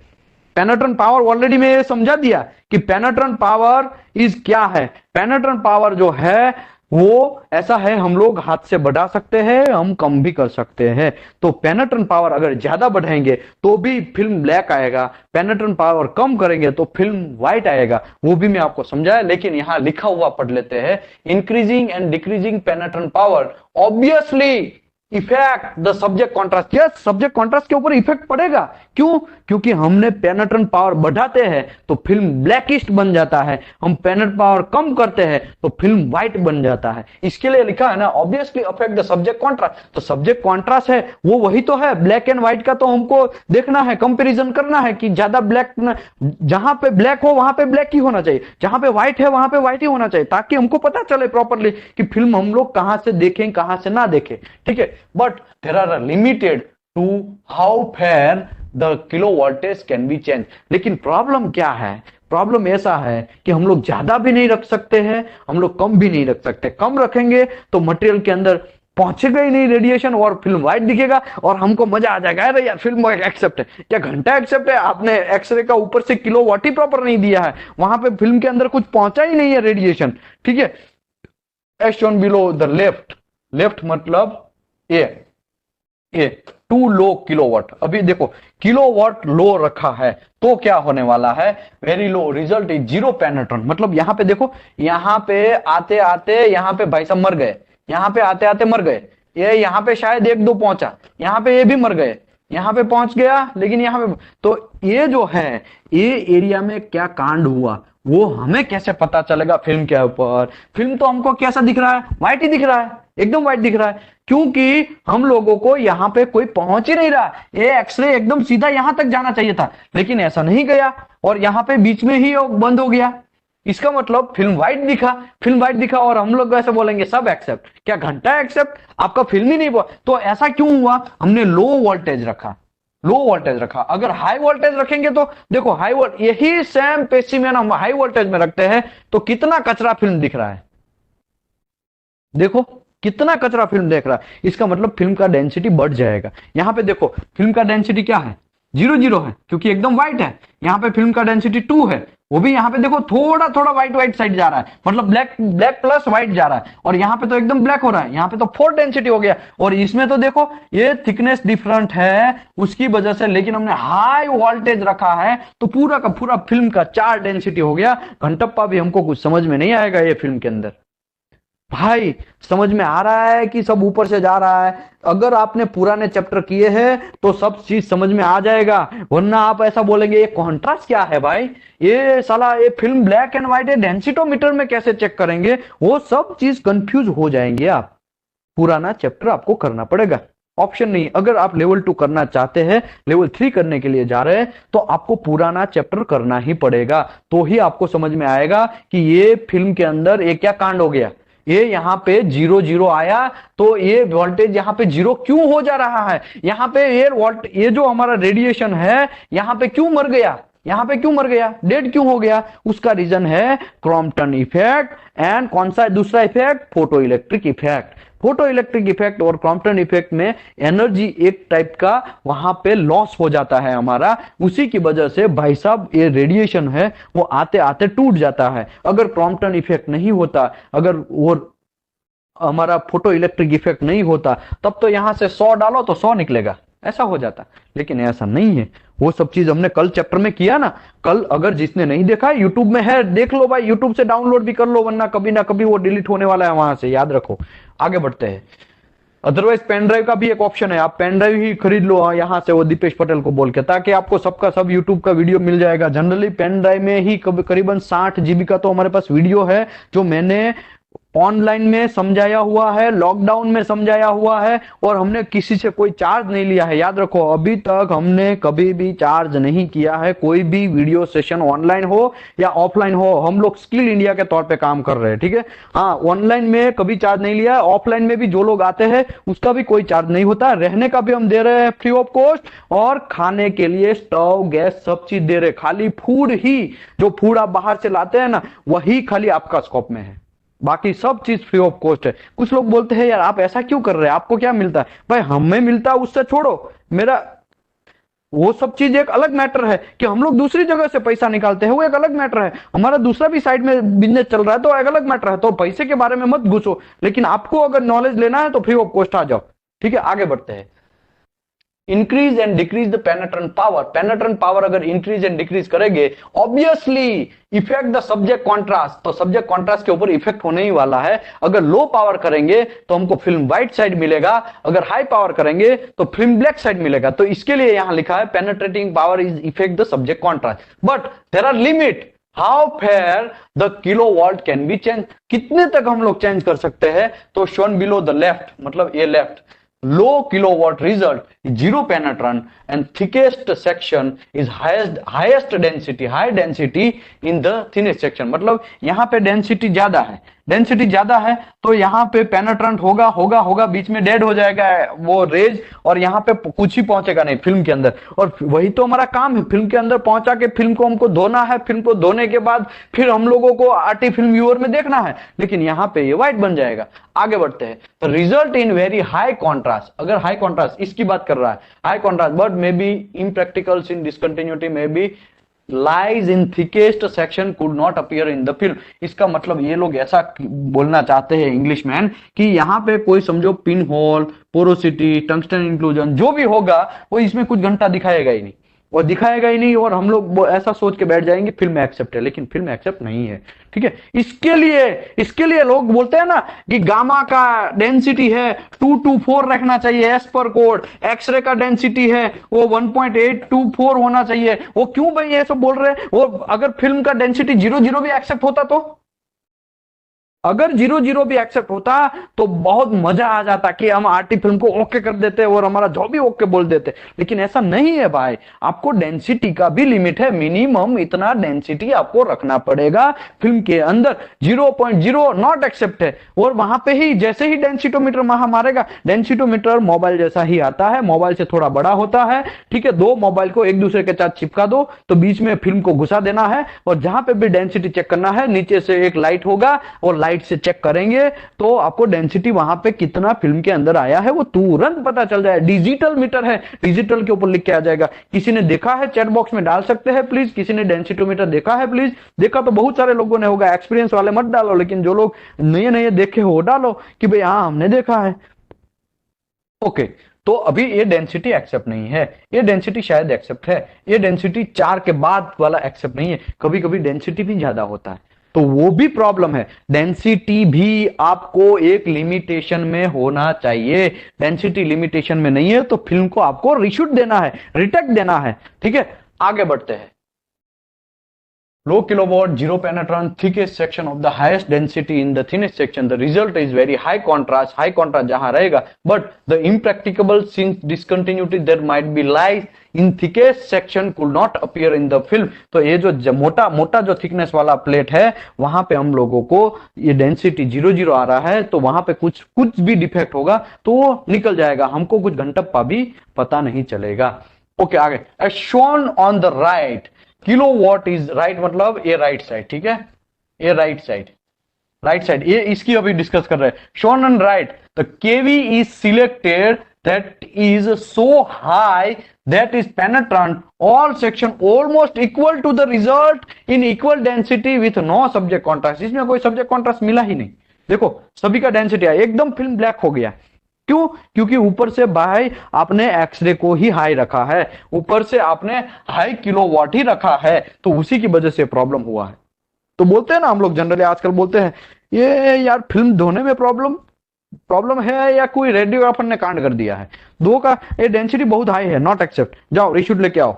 पेनेट्रेंट पावर ऑलरेडी मैं समझा दिया कि पेनेट्रेंट पावर इज क्या है। पेनेट्रेंट पावर जो है वो ऐसा है, हम लोग हाथ से बढ़ा सकते हैं, हम कम भी कर सकते हैं। तो पेनेट्रेंट पावर अगर ज्यादा बढ़ाएंगे तो भी फिल्म ब्लैक आएगा, पेनेट्रेंट पावर कम करेंगे तो फिल्म व्हाइट आएगा, वो भी मैं आपको समझाया। लेकिन यहां लिखा हुआ पढ़ लेते हैं, increasing and decreasing पेनेट्रेंट power obviously effect the subject contrast. Yes, subject contrast के ऊपर इफेक्ट पड़ेगा, क्यों, क्योंकि हमने पेनेट्रेंट पावर बढ़ाते हैं तो फिल्म ब्लैकिस्ट बन जाता है, हम पेनेट्रेंट पावर कम करते हैं तो फिल्म व्हाइट बन जाता है। इसके लिए लिखा है ना, obviously affect the subject contrast. तो सब्जेक्ट कॉन्ट्रास्ट है वो वही तो है, ब्लैक एंड व्हाइट का तो हमको देखना है, कंपेरिजन करना है कि ज्यादा ब्लैक, जहां पे ब्लैक हो वहां पे ब्लैक ही होना चाहिए, जहां पे व्हाइट है वहां पे व्हाइट ही होना चाहिए, ताकि हमको पता चले प्रॉपरली कि फिल्म हम लोग कहां से देखें कहां से ना देखें, ठीक है। But there are limited to how fair the kilovoltage can be change. लेकिन प्रॉब्लम क्या है, प्रॉब्लम ऐसा है कि हम लोग ज्यादा भी नहीं रख सकते हैं, हम लोग कम भी नहीं रख सकते। कम रखेंगे तो मटेरियल के अंदर पहुंचेगा ही नहीं रेडिएशन और फिल्म व्हाइट दिखेगा और हमको मजा आ जाएगा, अरे यार फिल्म एक्सेप्ट है, क्या घंटा एक्सेप्ट है, आपने एक्सरे का ऊपर से किलो वॉट ही प्रॉपर नहीं दिया है, वहां पे फिल्म के अंदर कुछ पहुंचा ही नहीं है रेडिएशन, ठीक है। As shown below the left मतलब ये टू लो किलोवाट। अभी देखो किलोवाट लो रखा है तो क्या होने वाला है, वेरी लो, रिजल्ट इज 0 पेनेट्रेंट। मतलब यहां पे देखो, यहां पे आते आते यहां पे भाई साहब मर गए, यहां पे आते आते मर गए, ये यहां पे शायद 1-2 पहुंचा, यहां पे ये भी मर गए, यहां पे पहुंच गया, लेकिन यहां पे तो ये जो है ये एरिया में क्या कांड हुआ वो हमें कैसे पता चलेगा फिल्म के ऊपर। फिल्म तो हमको कैसा दिख रहा है, व्हाइट ही दिख रहा है, एकदम व्हाइट दिख रहा है, क्योंकि हम लोगों को यहां पे कोई पहुंच ही नहीं रहा। ये एक्सरे एकदम सीधा यहां तक जाना चाहिए था, लेकिन ऐसा नहीं गया और यहां पे बीच में ही बंद हो गया, इसका मतलब फिल्म वाइट दिखा, फिल्म वाइट दिखा और हम लोग ऐसे बोलेंगे सब एक्सेप्ट, क्या घंटा एक्सेप्ट, आपका फिल्म ही नहीं हुआ। तो ऐसा क्यों हुआ, हमने लो वोल्टेज रखा, लो वोल्टेज रखा। अगर हाई वोल्टेज रखेंगे तो देखो हाई वोल्ट, यही सेम पेसिमियन हम हाई वोल्टेज में रखते हैं तो कितना कचरा फिल्म दिख रहा है, देखो कितना कचरा फिल्म देख रहा है। इसका मतलब फिल्म का डेंसिटी बढ़ जाएगा। यहां पे देखो फिल्म का डेंसिटी क्या है, 0 0 है क्योंकि एकदम व्हाइट है। यहां पे फिल्म का डेंसिटी 2 है, वो भी यहां पे देखो थोड़ा थोड़ा व्हाइट व्हाइट साइड जा रहा है, मतलब ब्लैक ब्लैक प्लस व्हाइट जा रहा है। और यहां पे तो एकदम ब्लैक हो रहा है, यहां पे तो 4 डेंसिटी हो गया। और इसमें तो देखो ये थिकनेस डिफरेंट है उसकी वजह से, लेकिन हमने हाई वोल्टेज रखा है तो पूरा का पूरा फिल्म का 4 डेंसिटी हो गया। घंटप्पा भी हमको कुछ समझ में नहीं आएगा ये फिल्म के अंदर। भाई समझ में आ रहा है कि सब ऊपर से जा रहा है। अगर आपने पुराने चैप्टर किए हैं तो सब चीज समझ में आ जाएगा, वरना आप ऐसा बोलेंगे ये कॉन्ट्रास्ट क्या है भाई, ये साला ये फिल्म ब्लैक एंड व्हाइट है, डेंसिटोमीटर में कैसे चेक करेंगे, वो सब चीज कंफ्यूज हो जाएंगे आप। पुराना चैप्टर आपको करना पड़ेगा, ऑप्शन नहीं। अगर आप लेवल 2 करना चाहते हैं, लेवल 3 करने के लिए जा रहे हैं, तो आपको पुराना चैप्टर करना ही पड़ेगा, तो ही आपको समझ में आएगा कि ये फिल्म के अंदर ये क्या कांड हो गया। ये यहाँ पे 0 0 आया तो ये वोल्टेज यहाँ पे 0 क्यों हो जा रहा है, यहाँ पे ये जो हमारा रेडिएशन है यहाँ पे क्यों मर गया, यहाँ पे क्यों मर गया, डेड क्यों हो गया। उसका रीजन है क्रॉम्पटन इफेक्ट एंड कौन सा दूसरा effect, photo electric effect. Photo electric effect और क्रॉम्पटन इफेक्ट में एनर्जी एक टाइप का वहां पे लॉस हो जाता है हमारा, उसी की वजह से भाई साहब ये रेडिएशन है वो आते आते टूट जाता है। अगर क्रॉम्पटन इफेक्ट नहीं होता, अगर वो हमारा फोटो इलेक्ट्रिक इफेक्ट नहीं होता, तब तो यहां से 100 डालो तो 100 निकलेगा, ऐसा हो जाता। लेकिन ऐसा नहीं है, वो सब चीज हमने कल चैप्टर में किया ना। कल अगर जिसने नहीं देखा है यूट्यूब में है, देख लो भाई, यूट्यूब से डाउनलोड भी कर लो, वरना कभी ना कभी वो डिलीट होने वाला है वहां से, याद रखो। आगे बढ़ते हैं। अदरवाइज पेन ड्राइव का भी एक ऑप्शन है, आप पेन ड्राइव ही खरीद लो यहां से, वो दीपेश पटेल को बोल के, ताकि आपको सबका सब यूट्यूब का वीडियो मिल जाएगा। जनरली पेन ड्राइव में ही करीबन 60 GB का तो हमारे पास वीडियो है, जो मैंने ऑनलाइन में समझाया हुआ है, लॉकडाउन में समझाया हुआ है, और हमने किसी से कोई चार्ज नहीं लिया है। याद रखो अभी तक हमने कभी भी चार्ज नहीं किया है, कोई भी वीडियो सेशन ऑनलाइन हो या ऑफलाइन हो। हम लोग स्किल इंडिया के तौर पे काम कर रहे हैं, ठीक है। हाँ, ऑनलाइन में कभी चार्ज नहीं लिया, ऑफलाइन में भी जो लोग आते हैं उसका भी कोई चार्ज नहीं होता, रहने का भी हम दे रहे हैं फ्री ऑफ कॉस्ट, और खाने के लिए स्टोव गैस सब चीज दे रहे। खाली फूड ही, जो फूड आप बाहर से लाते हैं ना, वही खाली आपका स्कोप में है, बाकी सब चीज फ्री ऑफ कॉस्ट है। कुछ लोग बोलते हैं यार आप ऐसा क्यों कर रहे हैं, आपको क्या मिलता है। भाई हमें मिलता है उससे छोड़ो, मेरा वो सब चीज एक अलग मैटर है, कि हम लोग दूसरी जगह से पैसा निकालते हैं वो एक अलग मैटर है, हमारा दूसरा भी साइड में बिजनेस चल रहा है तो एक अलग मैटर है। तो पैसे के बारे में मत घुसो, लेकिन आपको अगर नॉलेज लेना है तो फ्री ऑफ कॉस्ट आ जाओ, ठीक है। आगे बढ़ते हैं। Increase and decrease the पेनेट्रेंट power. पेनेट्रेंट power अगर इंक्रीज एंड डिक्रीज करेंगे, obviously effect the subject contrast, तो सब्जेक्ट कॉन्ट्रास्ट के ऊपर इफेक्ट होने ही वाला है। अगर लो पावर करेंगे तो हमको फिल्म व्हाइट साइड मिलेगा, अगर हाई पावर करेंगे तो फिल्म ब्लैक साइड मिलेगा। तो इसके लिए यहां लिखा है penetrating power is effect the subject contrast, but there are limit how fair the kilowatt can be change, कितने तक हम लोग चेंज कर सकते हैं। तो शोन बिलो द लेफ्ट, मतलब ये left, low kilowatt result is zero penetrant and thickest section is highest density, high density in the thinnest section। मतलब यहां पे डेंसिटी ज्यादा है, डेंसिटी ज्यादा है तो यहाँ पे पेनेट्रेंट होगा होगा होगा, बीच में डेड हो जाएगा वो रेज, और यहाँ पे कुछ ही पहुंचेगा नहीं फिल्म के अंदर। और वही तो हमारा काम है, फिल्म के अंदर पहुंचा के फिल्म को हमको धोना है, फिल्म को धोने के बाद फिर हम लोगों को आर्टी फिल्म व्यूअर में देखना है, लेकिन यहाँ पे ये व्हाइट बन जाएगा। आगे बढ़ते हैं। तो result in very high contrast, अगर हाई कॉन्ट्रास्ट इसकी बात कर रहा है, high contrast but may be impracticals in discontinuity may be lies in thickest section could not appear in the film। इसका मतलब ये लोग ऐसा बोलना चाहते हैं इंग्लिश मैन, कि यहाँ पे कोई समझो pin hole, porosity, tungsten inclusion जो भी होगा वो इसमें कुछ घंटा दिखाएगा ही नहीं, और दिखाएगा ही नहीं, और हम लोग ऐसा सोच के बैठ जाएंगे फिल्म एक्सेप्ट है, लेकिन फिल्म एक्सेप्ट नहीं है, ठीक है। इसके लिए लोग बोलते हैं ना कि गामा का डेंसिटी है 224 रखना चाहिए एस पर कोड, एक्सरे का डेंसिटी है वो 1.824 होना चाहिए। वो क्यों भाई ये सब बोल रहे हैं, वो अगर फिल्म का डेंसिटी 0 0 भी एक्सेप्ट होता तो अगर 0-0 भी एक्सेप्ट होता तो बहुत मजा आ जाता कि हम आरटी फिल्म को ओके कर देते और हमारा जो भी ओके बोल देते, लेकिन ऐसा नहीं है भाई। आपको डेंसिटी का भी लिमिट है, मिनिमम इतना डेंसिटी आपको रखना पड़ेगा फिल्म के अंदर। 0.0 नॉट एक्सेप्ट है, और वहां पे ही जैसे ही डेंसिटोमीटर वहां मारेगा, डेंसिटोमीटर मोबाइल जैसा ही आता है, मोबाइल से थोड़ा बड़ा होता है, ठीक है। दो मोबाइल को एक दूसरे के साथ चिपका दो तो बीच में फिल्म को घुसा देना है, और जहां पे भी डेंसिटी चेक करना है नीचे से एक लाइट होगा और लाइट से चेक करेंगे तो आपको डेंसिटी वहां पे कितना फिल्म के अंदर आया है वो तुरंत पता चल जाए। डिजिटल मीटर है, डिजिटल के ऊपर लिख के आ जाएगा। किसी ने देखा है चैट बॉक्स में डाल सकते हैं प्लीज, किसी ने डेंसिटोमीटर देखा है प्लीज। देखा तो बहुत सारे लोगों ने होगा, एक्सपीरियंस वाले मत डालो, लेकिन जो लोग नए नए देखे हो डालो कि भाई हाँ हमने देखा है। ओके, तो अभी ये डेंसिटी एक्सेप्ट नहीं है, ये डेंसिटी शायद एक्सेप्ट है, ये डेंसिटी 4 के बाद वाला एक्सेप्ट नहीं है। कभी कभी डेंसिटी भी ज्यादा होता है तो वो भी प्रॉब्लम है। डेंसिटी भी आपको एक लिमिटेशन में होना चाहिए, डेंसिटी लिमिटेशन में नहीं है तो फिल्म को आपको रीशूट देना है, रिटेक देना है, ठीक है। आगे बढ़ते हैं। Low kilowatt, zero penetrant, thickest section of the highest density in the thinnest section. The result is very high contrast. High contrast जहां रहेगा, but the impracticable since discontinuity there might be lies in thickest section could not appear in the film. तो ये जो मोटा मोटा जो थिकनेस वाला प्लेट है वहां पे हम लोगों को ये डेंसिटी 0-0 आ रहा है, तो वहां पे कुछ भी डिफेक्ट होगा तो वो निकल जाएगा, हमको कुछ घंटप्पा भी पता नहीं चलेगा। ओके, आगे। As shown on the right, kilowatt is right, मतलब ये राइट साइड, ठीक है, ये राइट साइड ये इसकी अभी डिस्कस कर रहे हैं। Shown on right the KV is selected that is so high that is penetrant all section almost equal to the result in equal density with no subject contrast. इसमें कोई सब्जेक्ट कॉन्ट्रास्ट मिला ही नहीं। देखो सभी का डेंसिटी है, एकदम फिल्म ब्लैक हो गया। क्यों? क्योंकि ऊपर से भाई आपने एक्सरे को ही हाई रखा है, ऊपर से आपने हाई किलोवाट ही रखा है, तो उसी की वजह से प्रॉब्लम हुआ है। तो बोलते हैं ना हम लोग जनरली आजकल बोलते हैं ये यार फिल्म धोने में प्रॉब्लम है या कोई रेडियोग्राफर ने कांड कर दिया है। दो का ये डेंसिटी बहुत हाई है, नॉट एक्सेप्ट। जाओ रिशूट लेके आओ।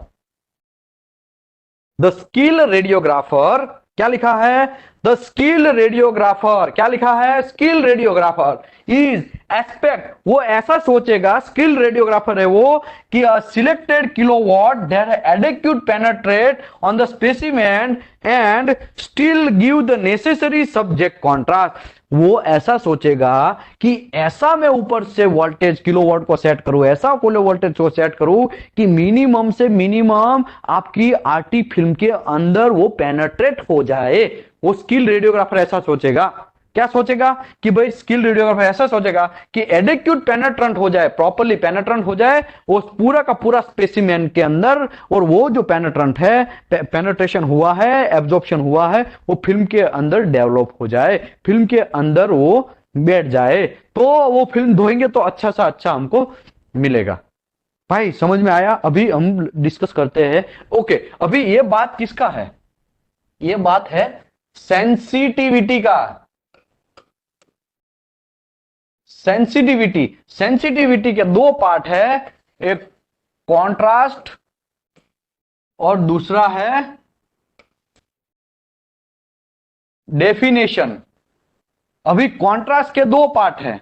द स्किल रेडियोग्राफर, क्या लिखा है? द स्किल रेडियोग्राफर, क्या लिखा है? स्किल रेडियोग्राफर इज एक्सपेक्ट, वो ऐसा सोचेगा, स्किल रेडियोग्राफर है वो, कि selected kilowatt that adequate penetrate on the specimen and still give the necessary subject contrast. वो ऐसा सोचेगा कि ऐसा मैं ऊपर से वोल्टेज किलोवाट को सेट करूं, ऐसा किलो वोल्टेज को सेट करूं कि मिनिमम से मिनिमम आपकी आरटी फिल्म के अंदर वो पेनेट्रेट हो जाए। वो स्किल रेडियोग्राफर ऐसा सोचेगा। क्या सोचेगा? कि भाई स्किल रेडियोग्राफर ऐसा सोचेगा कि एडेक्यूट पेनेट्रेंट हो जाए, प्रॉपर्ली पेनेट्रेंट हो जाए वो पूरा का पूरा स्पेसिमेन के अंदर, और वो जो पेनेट्रेंट है, पेनेट्रेशन हुआ है, एब्जॉर्प्शन हुआ है, वो फिल्म के अंदर डेवलप हो जाए, फिल्म के अंदर वो बैठ जाए, तो वो फिल्म धोएंगे तो अच्छा सा अच्छा हमको मिलेगा। भाई समझ में आया? अभी हम डिस्कस करते हैं। ओके, अभी ये बात किसका है? ये बात है सेंसिटिविटी का। सेंसिटिविटी के दो पार्ट है, एक कॉन्ट्रास्ट और दूसरा है डेफिनेशन। अभी कॉन्ट्रास्ट के दो पार्ट है,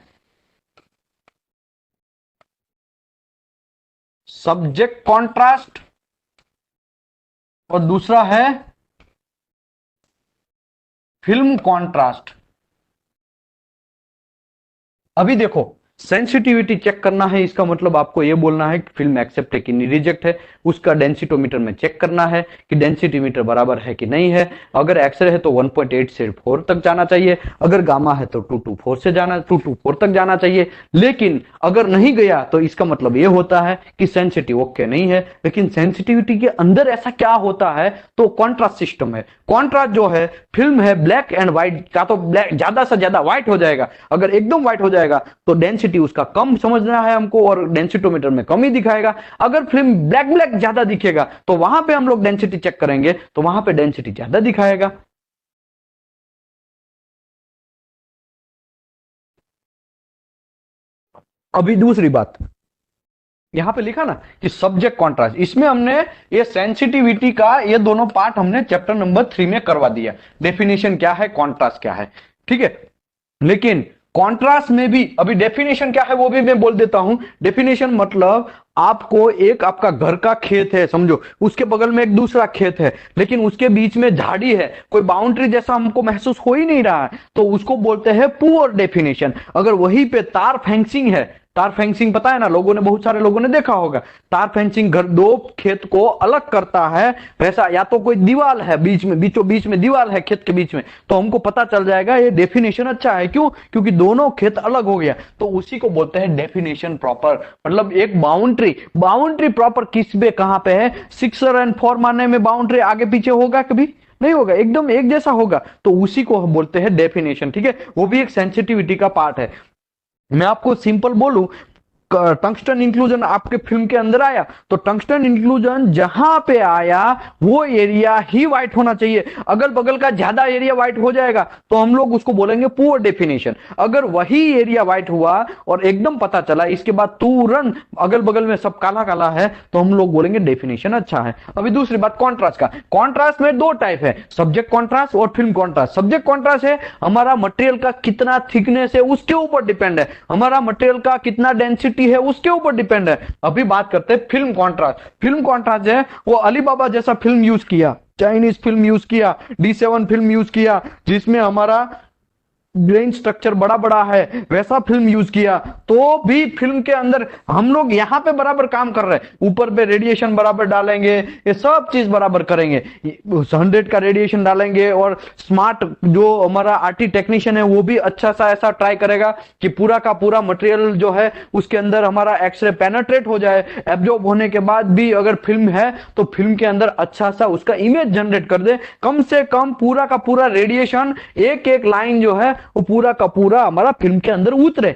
सब्जेक्ट कॉन्ट्रास्ट और दूसरा है फिल्म कॉन्ट्रास्ट। अभी देखो, सेंसिटिविटी चेक करना है, इसका मतलब आपको यह बोलना है कि फिल्म एक्सेप्ट है कि नहीं रिजेक्ट है। उसका डेंसिटोमीटर में चेक करना है कि डेंसिटीमीटर बराबर है कि नहीं है। अगर एक्सरे है तो 1.8 से 4 तक जाना चाहिए, अगर गामा है तो 2 to 4 तक जाना चाहिए। लेकिन अगर नहीं गया तो इसका मतलब यह होता है कि सेंसिटिव ओके नहीं है। लेकिन सेंसिटिविटी के अंदर ऐसा क्या होता है? तो कॉन्ट्रास्ट सिस्टम है। कॉन्ट्रास्ट जो है, फिल्म है ब्लैक एंड व्हाइट, का तो ब्लैक ज्यादा से ज्यादा व्हाइट हो जाएगा। अगर एकदम व्हाइट हो जाएगा तो डेंसिटी उसका कम समझना है हमको, और डेंसिटोमीटर में कम ही दिखाएगा। अगर फिल्म ब्लैक ज्यादा दिखेगा तो वहां पे हम लोग डेंसिटी चेक करेंगे तो वहां पे डेंसिटी ज्यादा दिखाएगा। अभी दूसरी बात, यहां पे लिखा ना कि सब्जेक्ट कॉन्ट्रास्ट, इसमें हमने ये सेंसिटिविटी का ये दोनों पार्ट हमने चैप्टर नंबर 3 में करवा दिया। डेफिनेशन क्या है, कॉन्ट्रास्ट क्या है, ठीक है। लेकिन कॉन्ट्रास्ट में भी अभी डेफिनेशन क्या है वो भी मैं बोल देता हूं। डेफिनेशन मतलब आपको एक आपका घर का खेत है समझो, उसके बगल में एक दूसरा खेत है, लेकिन उसके बीच में झाड़ी है, कोई बाउंड्री जैसा हमको महसूस हो ही नहीं रहा है, तो उसको बोलते हैं पुअर डेफिनेशन। अगर वहीं पे तार फेंसिंग है, तार फेंसिंग पता है ना, लोगों ने, बहुत सारे लोगों ने देखा होगा, तार फेंसिंग घर दो खेत को अलग करता है, वैसा या तो कोई दीवार है बीच में, बीचों बीच में दीवार है खेत के बीच में, तो हमको पता चल जाएगा ये डेफिनेशन अच्छा है। क्यों? क्योंकि दोनों खेत अलग हो गया, तो उसी को बोलते हैं डेफिनेशन प्रॉपर। मतलब एक बाउंड्री, बाउंड्री प्रॉपर किस पे कहां पे है, 6 और 4 मारने में बाउंड्री आगे पीछे होगा कभी नहीं होगा, एकदम एक जैसा होगा, तो उसी को हम बोलते हैं डेफिनेशन। ठीक है, वो भी एक सेंसिटिविटी का पार्ट है। मैं आपको सिंपल बोलूं, टंगस्टन इंक्लूजन आपके फिल्म के अंदर आया, तो टंगस्टन इंक्लूजन जहां पे आया वो एरिया ही व्हाइट होना चाहिए। अगल बगल का ज्यादा एरिया व्हाइट हो जाएगा तो हम लोग उसको बोलेंगे पुअर डेफिनेशन। अगर वही एरिया व्हाइट हुआ और एकदम पता चला इसके बाद तुरंत अगल बगल में सब काला काला है, तो हम लोग बोलेंगे डेफिनेशन अच्छा है। अभी दूसरी बात कॉन्ट्रास्ट का। कॉन्ट्रास्ट में दो टाइप है, सब्जेक्ट कॉन्ट्रास्ट और फिल्म कॉन्ट्रास्ट। सब्जेक्ट कॉन्ट्रास्ट है हमारा मटेरियल का कितना थिकनेस है उसके ऊपर डिपेंड है, हमारा मटेरियल का कितना डेंसिटी है उसके ऊपर डिपेंड है। अभी बात करते हैं फिल्म कॉन्ट्रास्ट। फिल्म कॉन्ट्रास्ट है वो अलीबाबा जैसा फिल्म यूज किया, चाइनीज फिल्म यूज किया, D7 फिल्म यूज किया, जिसमें हमारा ब्रेन स्ट्रक्चर बड़ा बड़ा है, वैसा फिल्म यूज किया, तो भी फिल्म के अंदर हम लोग यहां पे बराबर काम कर रहे हैं, ऊपर पे रेडिएशन बराबर डालेंगे, ये सब चीज बराबर करेंगे, 100 का रेडिएशन डालेंगे, और स्मार्ट जो हमारा आरटी टेक्नीशियन है वो भी अच्छा सा ऐसा ट्राई करेगा कि पूरा का पूरा मटेरियल जो है उसके अंदर हमारा एक्सरे पेनेट्रेट हो जाए, एब्जॉर्ब होने के बाद भी अगर फिल्म है तो फिल्म के अंदर अच्छा सा उसका इमेज जनरेट कर दे, कम से कम पूरा का पूरा रेडिएशन एक एक लाइन जो है वो पूरा का पूरा हमारा फिल्म के अंदर उतरे।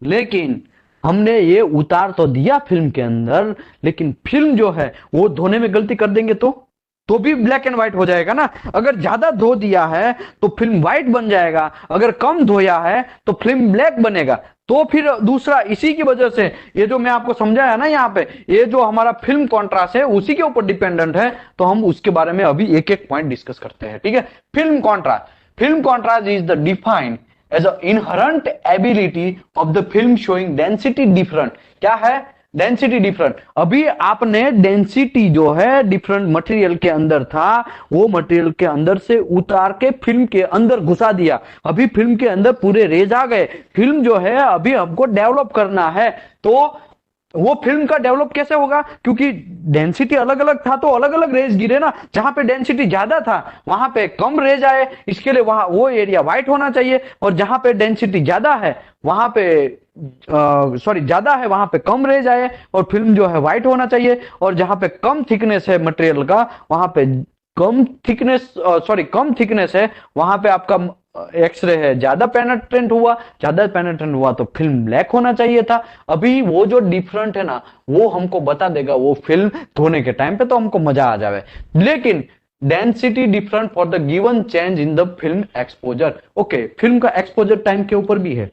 लेकिन हमने ये उतार तो दिया फिल्म के अंदर, लेकिन फिल्म जो है वो धोने में गलती कर देंगे तो भी ब्लैक एंड व्हाइट हो जाएगा ना। अगर ज्यादा धो दिया है तो फिल्म व्हाइट बन जाएगा, अगर कम धोया है तो फिल्म ब्लैक बनेगा। तो फिर दूसरा, इसी की वजह से ये जो मैं आपको समझाया ना यहाँ पे, ये जो हमारा फिल्म कॉन्ट्रास्ट है उसी के ऊपर डिपेंडेंट है, तो हम उसके बारे में अभी एक एक पॉइंट डिस्कस करते हैं। ठीक है, film contrast. Film contrast is the defined as an inherent ability of the film showing density different। क्या है? Density different. अभी आपने डेंसिटी जो है डिफरेंट मटेरियल के अंदर था, वो मटेरियल के अंदर से उतार के फिल्म के अंदर घुसा दिया, अभी फिल्म के अंदर पूरे रेज आ गए। फिल्म जो है अभी हमको डेवलप करना है, तो वो फिल्म का डेवलप कैसे होगा? क्योंकि डेंसिटी अलग अलग था तो अलग अलग रेज गिरे ना, जहां पे डेंसिटी ज्यादा था वहां पे कम रेज आए, इसके लिए वहां वो एरिया व्हाइट होना चाहिए, और जहां पे डेंसिटी ज्यादा है वहां पे ज्यादा है वहां पे कम रेज आए और फिल्म जो है व्हाइट होना चाहिए, और जहां पे कम थिकनेस है मटेरियल का वहां पे कम थिकनेस है वहां पे आपका एक्सरे है ज्यादा पेनेट्रेंट हुआ तो फिल्म ब्लैक होना चाहिए था। अभी वो जो डिफरेंट है ना वो हमको बता देगा वो फिल्म धोने के टाइम पे, तो हमको मजा आ जाए। लेकिन density different for the given change in the film exposure. Okay, film का एक्सपोजर टाइम के ऊपर भी है।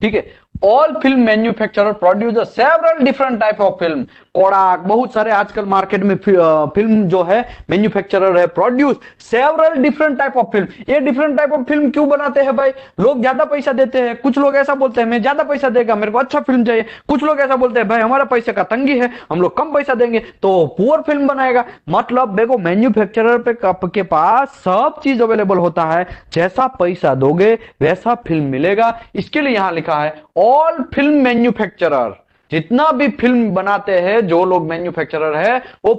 ठीक है, all film manufacturer produce several different type of film. कोडाक, बहुत सारे आजकल मार्केट में फिल्म जो है मैन्युफैक्चरर है, produce several different type of film. ये डिफरेंट टाइप ऑफ फिल्म क्यों बनाते हैं भाई? लोग ज्यादा पैसा देते हैं, कुछ लोग ऐसा बोलते हैं मैं ज्यादा पैसा देगा मेरे को अच्छा फिल्म चाहिए, कुछ लोग ऐसा बोलते हैं भाई हमारा पैसे का तंगी है हम लोग कम पैसा देंगे तो पुअर फिल्म बनाएगा। मतलब देखो, मैन्युफैक्चरर पे के पास सब चीज अवेलेबल होता है, जैसा पैसा दोगे वैसा फिल्म मिलेगा। इसके लिए यहां लिखा है ऑल फिल्म मैन्युफैक्चरर, जितना भी फिल्म बनाते हैं जो लोग मैन्युफैक्चरर है वो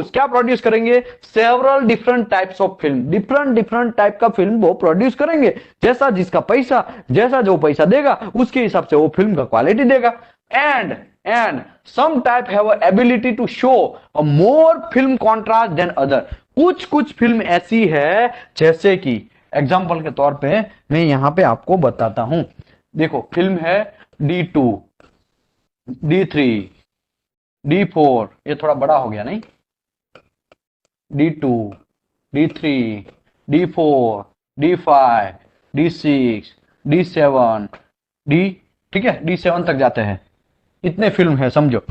क्या प्रोड्यूस करेंगे? Several different types of film, different type का फिल्म वो प्रोड्यूस करेंगे, जैसा जिसका पैसा, जैसा जो पैसा देगा उसके हिसाब से वो फिल्म का क्वालिटी देगा। And some type have ability to show a more film contrast than other. कुछ फिल्म ऐसी है, जैसे कि एग्जांपल के तौर पे मैं यहां पे आपको बताता हूं। देखो, फिल्म है D2, D3, D4, ये थोड़ा बड़ा हो गया नहीं, D2, D3, D4, D5, D6, D7, D, ठीक है D7 तक जाते हैं, इतने फिल्म है समझो।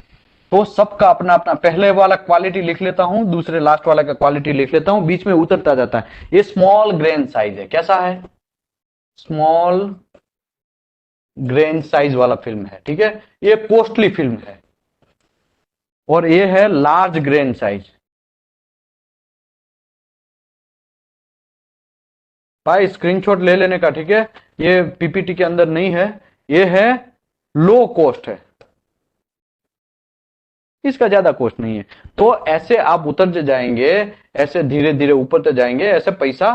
तो सबका अपना अपना, पहले वाला क्वालिटी लिख लेता हूं, दूसरे लास्ट वाला का क्वालिटी लिख लेता हूं, बीच में उतरता जाता है। ये स्मॉल ग्रेन साइज है, कैसा है? स्मॉल ग्रेन साइज वाला फिल्म है, ठीक है, ये कॉस्टली फिल्म है। और ये है लार्ज ग्रेन साइज। भाई स्क्रीनशॉट ले लेने का, ठीक है, ये पीपीटी के अंदर नहीं है, ये है लो कॉस्ट है, इसका ज्यादा कॉस्ट नहीं है। तो ऐसे आप उतर जाएंगे, ऐसे धीरे धीरे ऊपर तो जाएंगे, ऐसे पैसा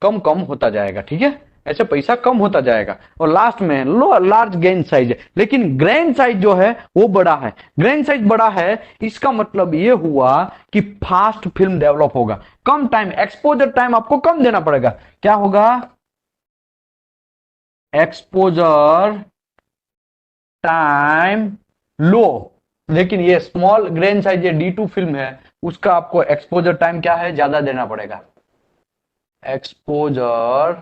कम कम होता जाएगा, ठीक है, ऐसे पैसा कम होता जाएगा। और लास्ट में लो लार्ज ग्रेन साइज है, लेकिन ग्रेन साइज जो है वो बड़ा है। ग्रेन साइज बड़ा है, इसका मतलब ये हुआ कि फास्ट फिल्म डेवलप होगा, कम टाइम, एक्सपोजर टाइम आपको कम देना पड़ेगा। क्या होगा? एक्सपोजर टाइम लो। लेकिन ये स्मॉल ग्रेन साइज, ये D2 फिल्म है, उसका आपको एक्सपोजर टाइम क्या है? ज्यादा देना पड़ेगा। Exposure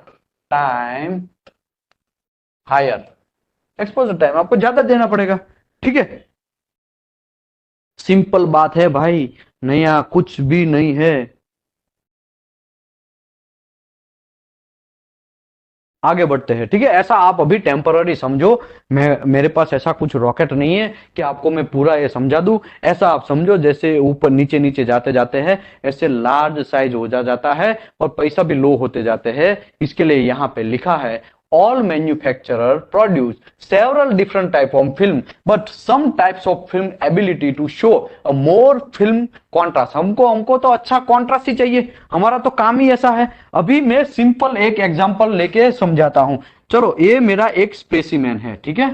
time higher, exposure time आपको ज्यादा देना पड़ेगा, ठीक है। सिंपल बात है भाई, नया कुछ भी नहीं है। आगे बढ़ते हैं, ठीक है। ऐसा आप अभी टेम्पररी समझो, मेरे पास ऐसा कुछ रॉकेट नहीं है कि आपको मैं पूरा ये समझा दूं। ऐसा आप समझो जैसे ऊपर नीचे नीचे जाते जाते हैं ऐसे लार्ज साइज हो जाता है और पैसा भी लो होते जाते हैं। इसके लिए यहाँ पे लिखा है, all manufacturer produce several different type of film, but some types of film ability to show a more film contrast। हमको तो अच्छा कॉन्ट्रास्ट ही चाहिए, हमारा तो काम ही ऐसा है। अभी मैं सिंपल एक एग्जांपल लेके समझाता हूं। चलो, ये मेरा एक स्पेसिमेन है, ठीक है,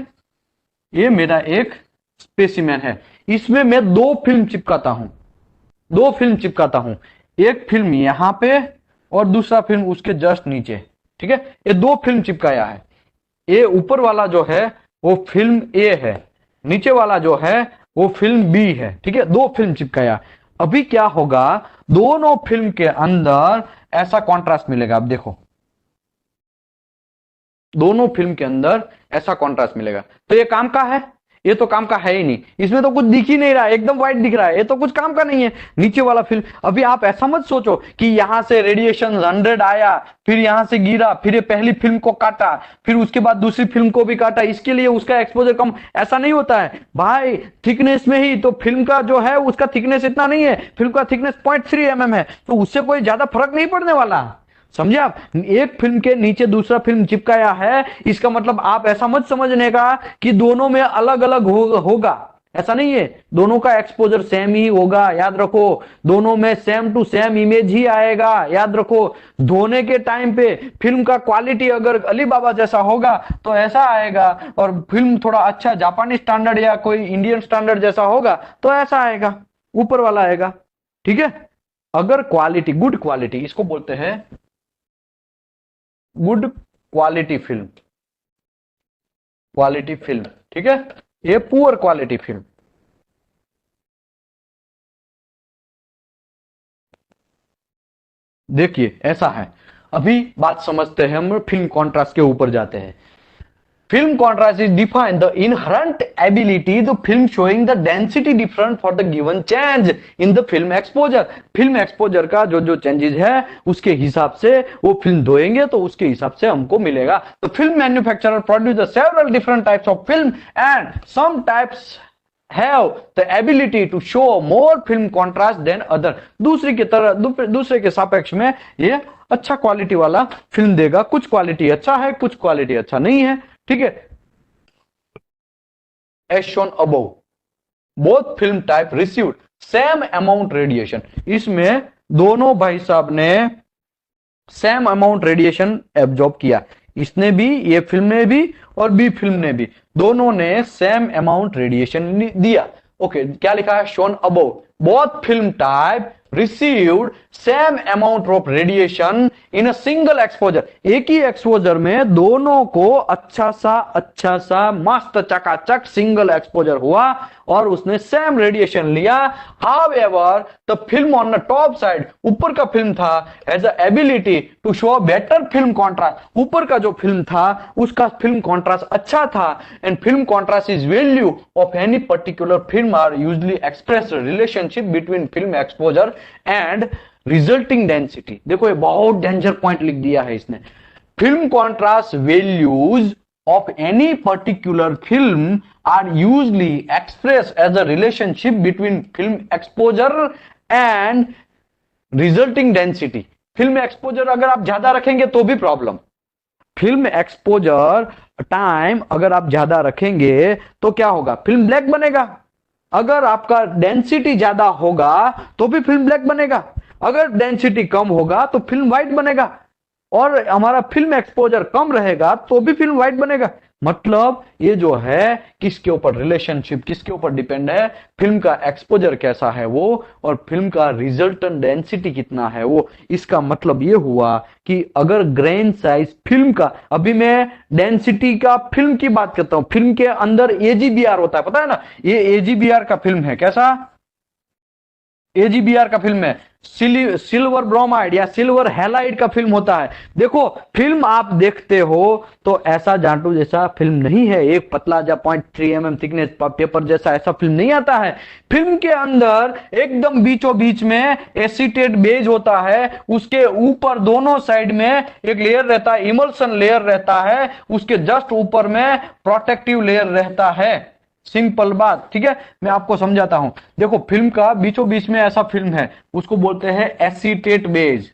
ये मेरा एक स्पेसिमेन है, इसमें मैं दो फिल्म चिपकाता हूं, दो फिल्म चिपकाता हूं, एक फिल्म यहां पे और दूसरा फिल्म उसके जस्ट नीचे, ठीक है। ये दो फिल्म चिपकाया है, ये ऊपर वाला जो है वो फिल्म ए है, नीचे वाला जो है वो फिल्म बी है, ठीक है, दो फिल्म चिपकाया। अभी क्या होगा, दोनों फिल्म के अंदर ऐसा कॉन्ट्रास्ट मिलेगा। अब देखो, दोनों फिल्म के अंदर ऐसा कॉन्ट्रास्ट मिलेगा। तो ये काम का है? ये तो काम का है ही नहीं, इसमें तो कुछ दिख ही नहीं रहा है, एकदम व्हाइट दिख रहा है, ये तो कुछ काम का नहीं है। नीचे वाला फिल्म, अभी आप ऐसा मत सोचो कि यहां से रेडिएशन 100 आया, फिर यहां से गिरा, फिर ये पहली फिल्म को काटा, फिर उसके बाद दूसरी फिल्म को भी काटा, इसके लिए उसका एक्सपोजर कम, ऐसा नहीं होता है भाई। थिकनेस में ही तो फिल्म का जो है उसका थिकनेस इतना नहीं है, फिल्म का थिकनेस 0.3 mm है, तो उससे कोई ज्यादा फर्क नहीं पड़ने वाला। समझे आप? एक फिल्म के नीचे दूसरा फिल्म चिपकाया है, इसका मतलब आप ऐसा मत समझने का कि दोनों में अलग अलग होगा, ऐसा नहीं है। दोनों का एक्सपोजर सेम ही होगा, याद रखो, दोनों में सेम टू सेम इमेज ही आएगा, याद रखो। धोने के टाइम पे फिल्म का क्वालिटी अगर अली बाबा जैसा होगा तो ऐसा आएगा, और फिल्म थोड़ा अच्छा जापानी स्टैंडर्ड या कोई इंडियन स्टैंडर्ड जैसा होगा तो ऐसा आएगा, ऊपर वाला आएगा, ठीक है। अगर क्वालिटी, गुड क्वालिटी, इसको बोलते हैं good quality film, quality film, ठीक है। ये पुअर क्वालिटी फिल्म, देखिए ऐसा है। अभी बात समझते हैं, हम फिल्म कॉन्ट्रास्ट के ऊपर जाते हैं। Film contrast is defined the inherent ability the film showing the density different for the given change in the film exposure। Film exposure का जो जो चेंजेस है उसके हिसाब से वो फिल्म धोएंगे तो उसके हिसाब से हमको मिलेगा। तो film manufacturer produce several different types of film and some types have the ability to show more film contrast than other। दूसरी की तरह, दूसरे के सापेक्ष में ये अच्छा क्वालिटी वाला फिल्म देगा। कुछ क्वालिटी अच्छा है, कुछ क्वालिटी अच्छा नहीं है, ठीक है। As shown above, both film type received same amount radiation। इसमें दोनों भाई साहब ने सेम अमाउंट रेडिएशन एब्जॉर्ब किया, इसने भी, ये फिल्म ने भी और बी फिल्म ने भी, दोनों ने सेम अमाउंट रेडिएशन दिया। ओके, क्या लिखा है? Shown above both film type received same amount of radiation in a single exposure। एक ही एक्सपोजर में दोनों को अच्छा सा मस्त चकाचक सिंगल एक्सपोजर हुआ और उसने सेम रेडिएशन लिया। However, the film on the top side, ऊपर का फिल्म था, has the ability to show better film contrast। ऊपर का जो फिल्म था उसका फिल्म कॉन्ट्रास्ट अच्छा था। And film contrast is value of any particular film are usually express relationship between film exposure and resulting density. देखो ये बहुत डेंजर पॉइंट लिख दिया है इसने। Film contrast values of any particular film are usually expressed as a relationship between film exposure and resulting density। Film exposure अगर आप ज्यादा रखेंगे तो भी प्रॉब्लम। फिल्म एक्सपोजर टाइम अगर आप ज्यादा रखेंगे तो क्या होगा, फिल्म ब्लैक बनेगा। अगर आपका डेंसिटी ज्यादा होगा तो भी फिल्म ब्लैक बनेगा, अगर डेंसिटी कम होगा तो फिल्म व्हाइट बनेगा, और हमारा फिल्म एक्सपोजर कम रहेगा तो भी फिल्म व्हाइट बनेगा। मतलब ये जो है किसके ऊपर रिलेशनशिप, किसके ऊपर डिपेंड है, फिल्म का एक्सपोजर कैसा है वो और फिल्म का रिजल्टेंट डेंसिटी कितना है वो। इसका मतलब ये हुआ कि अगर ग्रेन साइज फिल्म का, अभी मैं डेंसिटी का फिल्म की बात करता हूं, फिल्म के अंदर एजीबीआर होता है, पता है ना, ये एजीबीआर का फिल्म है। कैसा एजीबीआर का फिल्म है, सिल्वर ब्रोमाइड या सिल्वर हैलाइड का फिल्म होता है। देखो फिल्म आप देखते हो तो ऐसा जांटू जैसा फिल्म नहीं है, एक पतला जा 0.3 mm थिकनेस पेपर जैसा ऐसा फिल्म नहीं आता है। फिल्म के अंदर एकदम बीचों बीच में एसीटेट बेज होता है, उसके ऊपर दोनों साइड में एक लेयर रहता है, इमल्सन लेयर रहता है, उसके जस्ट ऊपर में प्रोटेक्टिव लेयर रहता है। सिंपल बात, ठीक है, मैं आपको समझाता हूं। देखो फिल्म का बीचों बीच में ऐसा फिल्म है, उसको बोलते हैं एसीटेट बेज।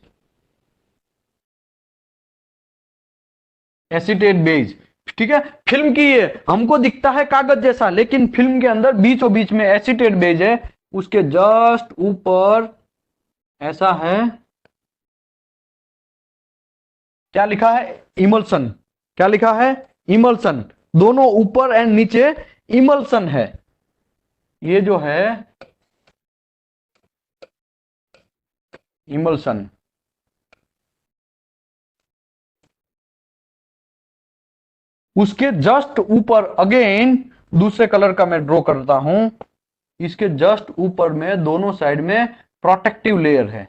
एसीटेट बेज, ठीक है। फिल्म की ये हमको दिखता है कागज जैसा, लेकिन फिल्म के अंदर बीचों बीच में एसीटेट बेज है, उसके जस्ट ऊपर ऐसा है, क्या लिखा है, इमल्सन। क्या लिखा है, इमल्सन। दोनों ऊपर एंड नीचे इमल्सन है। ये जो है इमल्सन, उसके जस्ट ऊपर अगेन दूसरे कलर का मैं ड्रॉ करता हूं, इसके जस्ट ऊपर में दोनों साइड में प्रोटेक्टिव लेयर है।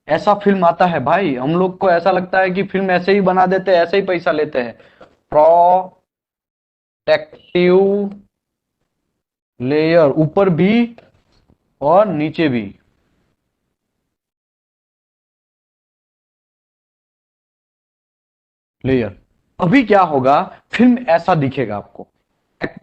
ऐसा फिल्म आता है भाई, हम लोग को ऐसा लगता है कि फिल्म ऐसे ही बना देते हैं, ऐसे ही पैसा लेते हैं। प्रोटेक्टिव लेयर ऊपर भी और नीचे भी। लेयर, अभी क्या होगा, फिल्म ऐसा दिखेगा आपको।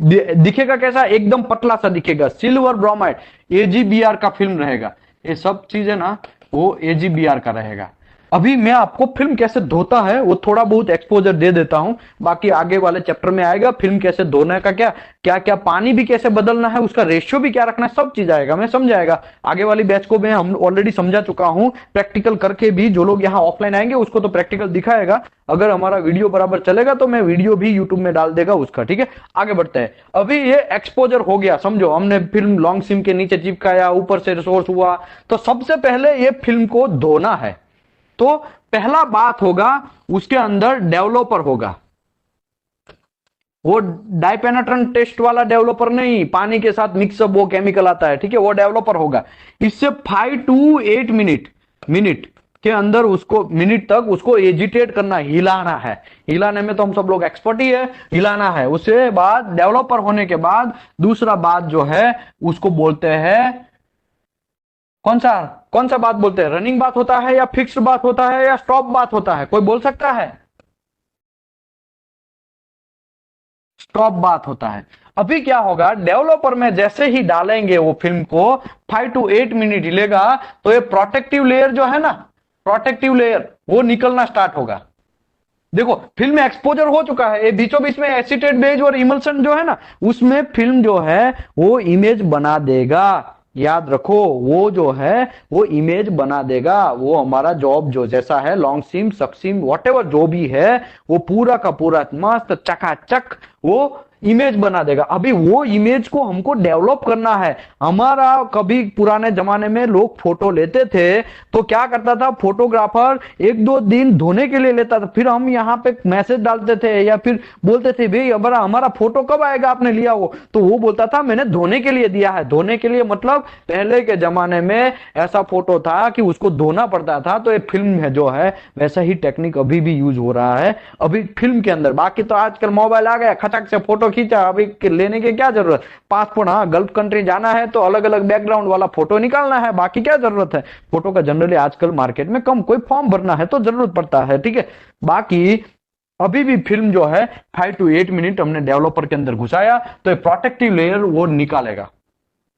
दिखेगा कैसा, एकदम पतला सा दिखेगा, सिल्वर ब्रोमाइड, एजीबीआर का फिल्म रहेगा। ये सब चीजें ना वो एजीबीआर का रहेगा। अभी मैं आपको फिल्म कैसे धोता है वो थोड़ा बहुत एक्सपोजर दे देता हूं, बाकी आगे वाले चैप्टर में आएगा। फिल्म कैसे धोने का क्या क्या क्या, पानी भी कैसे बदलना है, उसका रेशियो भी क्या रखना है, सब चीज आएगा, मैं समझाएगा। आगे वाली बैच को मैं हम ऑलरेडी समझा चुका हूं, प्रैक्टिकल करके भी। जो लोग यहाँ ऑफलाइन आएंगे उसको तो प्रैक्टिकल दिखाएगा, अगर हमारा वीडियो बराबर चलेगा तो मैं वीडियो भी यूट्यूब में डाल देगा उसका, ठीक है। आगे बढ़ते हैं। अभी ये एक्सपोजर हो गया, समझो हमने फिल्म लॉन्ग सिम के नीचे चिपकाया, ऊपर से रिसोर्स हुआ, तो सबसे पहले ये फिल्म को धोना है। तो पहला बात होगा, उसके अंदर डेवलपर होगा, वो डाइपेनेट्रेंट टेस्ट वाला डेवलपर नहीं, पानी के साथ मिक्सअप वो केमिकल आता है, ठीक है, वो डेवलपर होगा। इससे 5 to 8 मिनट के अंदर उसको, मिनट तक उसको एजिटेट करना, हिलाना है। हिलाने में तो हम सब लोग एक्सपर्ट ही है, हिलाना है। उसके बाद डेवलपर होने के बाद दूसरा बात जो है उसको बोलते हैं, कौन सा बात बोलते हैं, रनिंग बात होता है या फिक्स्ड बात होता है या स्टॉप बात होता है, कोई बोल सकता है? स्टॉप बात होता है। अभी क्या होगा, डेवलपर में जैसे ही डालेंगे वो फिल्म को 5 to 8 मिनट हिलेगा, तो ये प्रोटेक्टिव लेयर जो है ना, प्रोटेक्टिव लेयर वो निकलना स्टार्ट होगा। देखो फिल्म एक्सपोजर हो चुका है, ये बीचों बीच में एसीटेट बेज और इमल्सन जो है ना, उसमें फिल्म जो है वो इमेज बना देगा। याद रखो, वो जो है वो इमेज बना देगा। वो हमारा जॉब जो जैसा है, लॉन्ग सिम, सब सिम, व्हाटएवर जो भी है, वो पूरा का पूरा मस्त चकाचक वो इमेज बना देगा। अभी वो इमेज को हमको डेवलप करना है। हमारा कभी पुराने जमाने में लोग फोटो लेते थे तो क्या करता था, फोटोग्राफर 1-2 दिन धोने के लिए लेता था, फिर हम यहाँ पे मैसेज डालते थे या फिर बोलते थे भाई अब हमारा फोटो कब आएगा आपने लिया हो, तो वो बोलता था मैंने धोने के लिए दिया है। धोने के लिए मतलब पहले के जमाने में ऐसा फोटो था कि उसको धोना पड़ता था। तो ये फिल्म है जो है वैसा ही टेक्निक अभी भी यूज हो रहा है अभी फिल्म के अंदर। बाकी तो आजकल मोबाइल आ गया, खटक से फोटो खींचा, अभी लेने की क्या जरूरत। पासपोर्ट, हाँ गल्फ कंट्री जाना है तो अलग अलग बैकग्राउंड वाला फोटो निकालना है, बाकी क्या जरूरत है। फोटो का जनरली आजकल मार्केट में कम, कोई फॉर्म भरना है तो जरूरत पड़ता है, ठीक है। बाकी अभी भी फिल्म जो है 5 to 8 मिनट हमने डेवलपर के अंदर घुसाया तो प्रोटेक्टिव लेयर वो निकालेगा,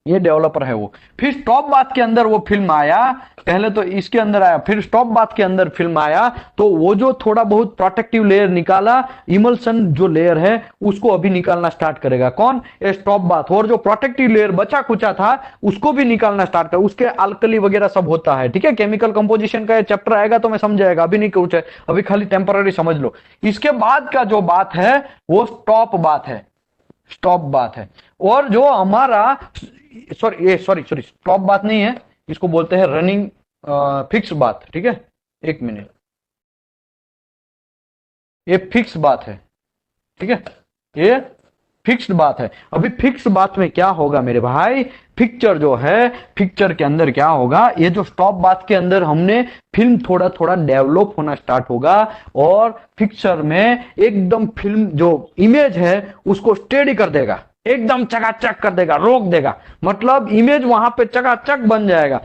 ये डेवलपर है वो। फिर स्टॉप बाथ के अंदर वो फिल्म आया, पहले तो इसके अंदर आया फिर स्टॉप बाथ के अंदर फिल्म आया, तो वो जो थोड़ा बहुत प्रोटेक्टिव लेयर निकाला, इमल्सन जो लेयर है उसको अभी निकालना स्टार्ट करेगा कौन, ये स्टॉप बाथ। और जो प्रोटेक्टिव लेयर बचा कुचा था उसको भी निकालना स्टार्ट कर, उसके अल्कली वगैरह सब होता है, ठीक है। केमिकल कंपोजिशन का चैप्टर आएगा तो मैं समझाएगा, अभी नहीं कुछ है, अभी खाली टेम्पररी समझ लो। इसके बाद का जो बात है वो स्टॉप बात है, स्टॉप बात है। और जो हमारा सॉरी स्टॉप बात नहीं है, इसको बोलते हैं रनिंग फिक्स बात, ठीक है। 1 मिनट, ये फिक्स बात है, ठीक है, ये फिक्स्ड बात है। अभी फिक्स बात में क्या होगा मेरे भाई, पिक्चर जो है पिक्चर के अंदर क्या होगा, ये जो स्टॉप बात के अंदर हमने फिल्म थोड़ा थोड़ा डेवलप होना स्टार्ट होगा और पिक्चर में एकदम फिल्म जो इमेज है उसको स्टेडी कर देगा, एकदम चकाचक कर देगा, रोक देगा, मतलब इमेज वहां पे चकाचक बन जाएगा।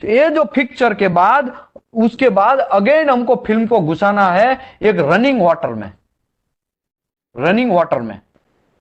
ये जो पिक्चर के बाद उसके बाद अगेन हमको फिल्म को घुसाना है एक रनिंग वाटर में, रनिंग वाटर में,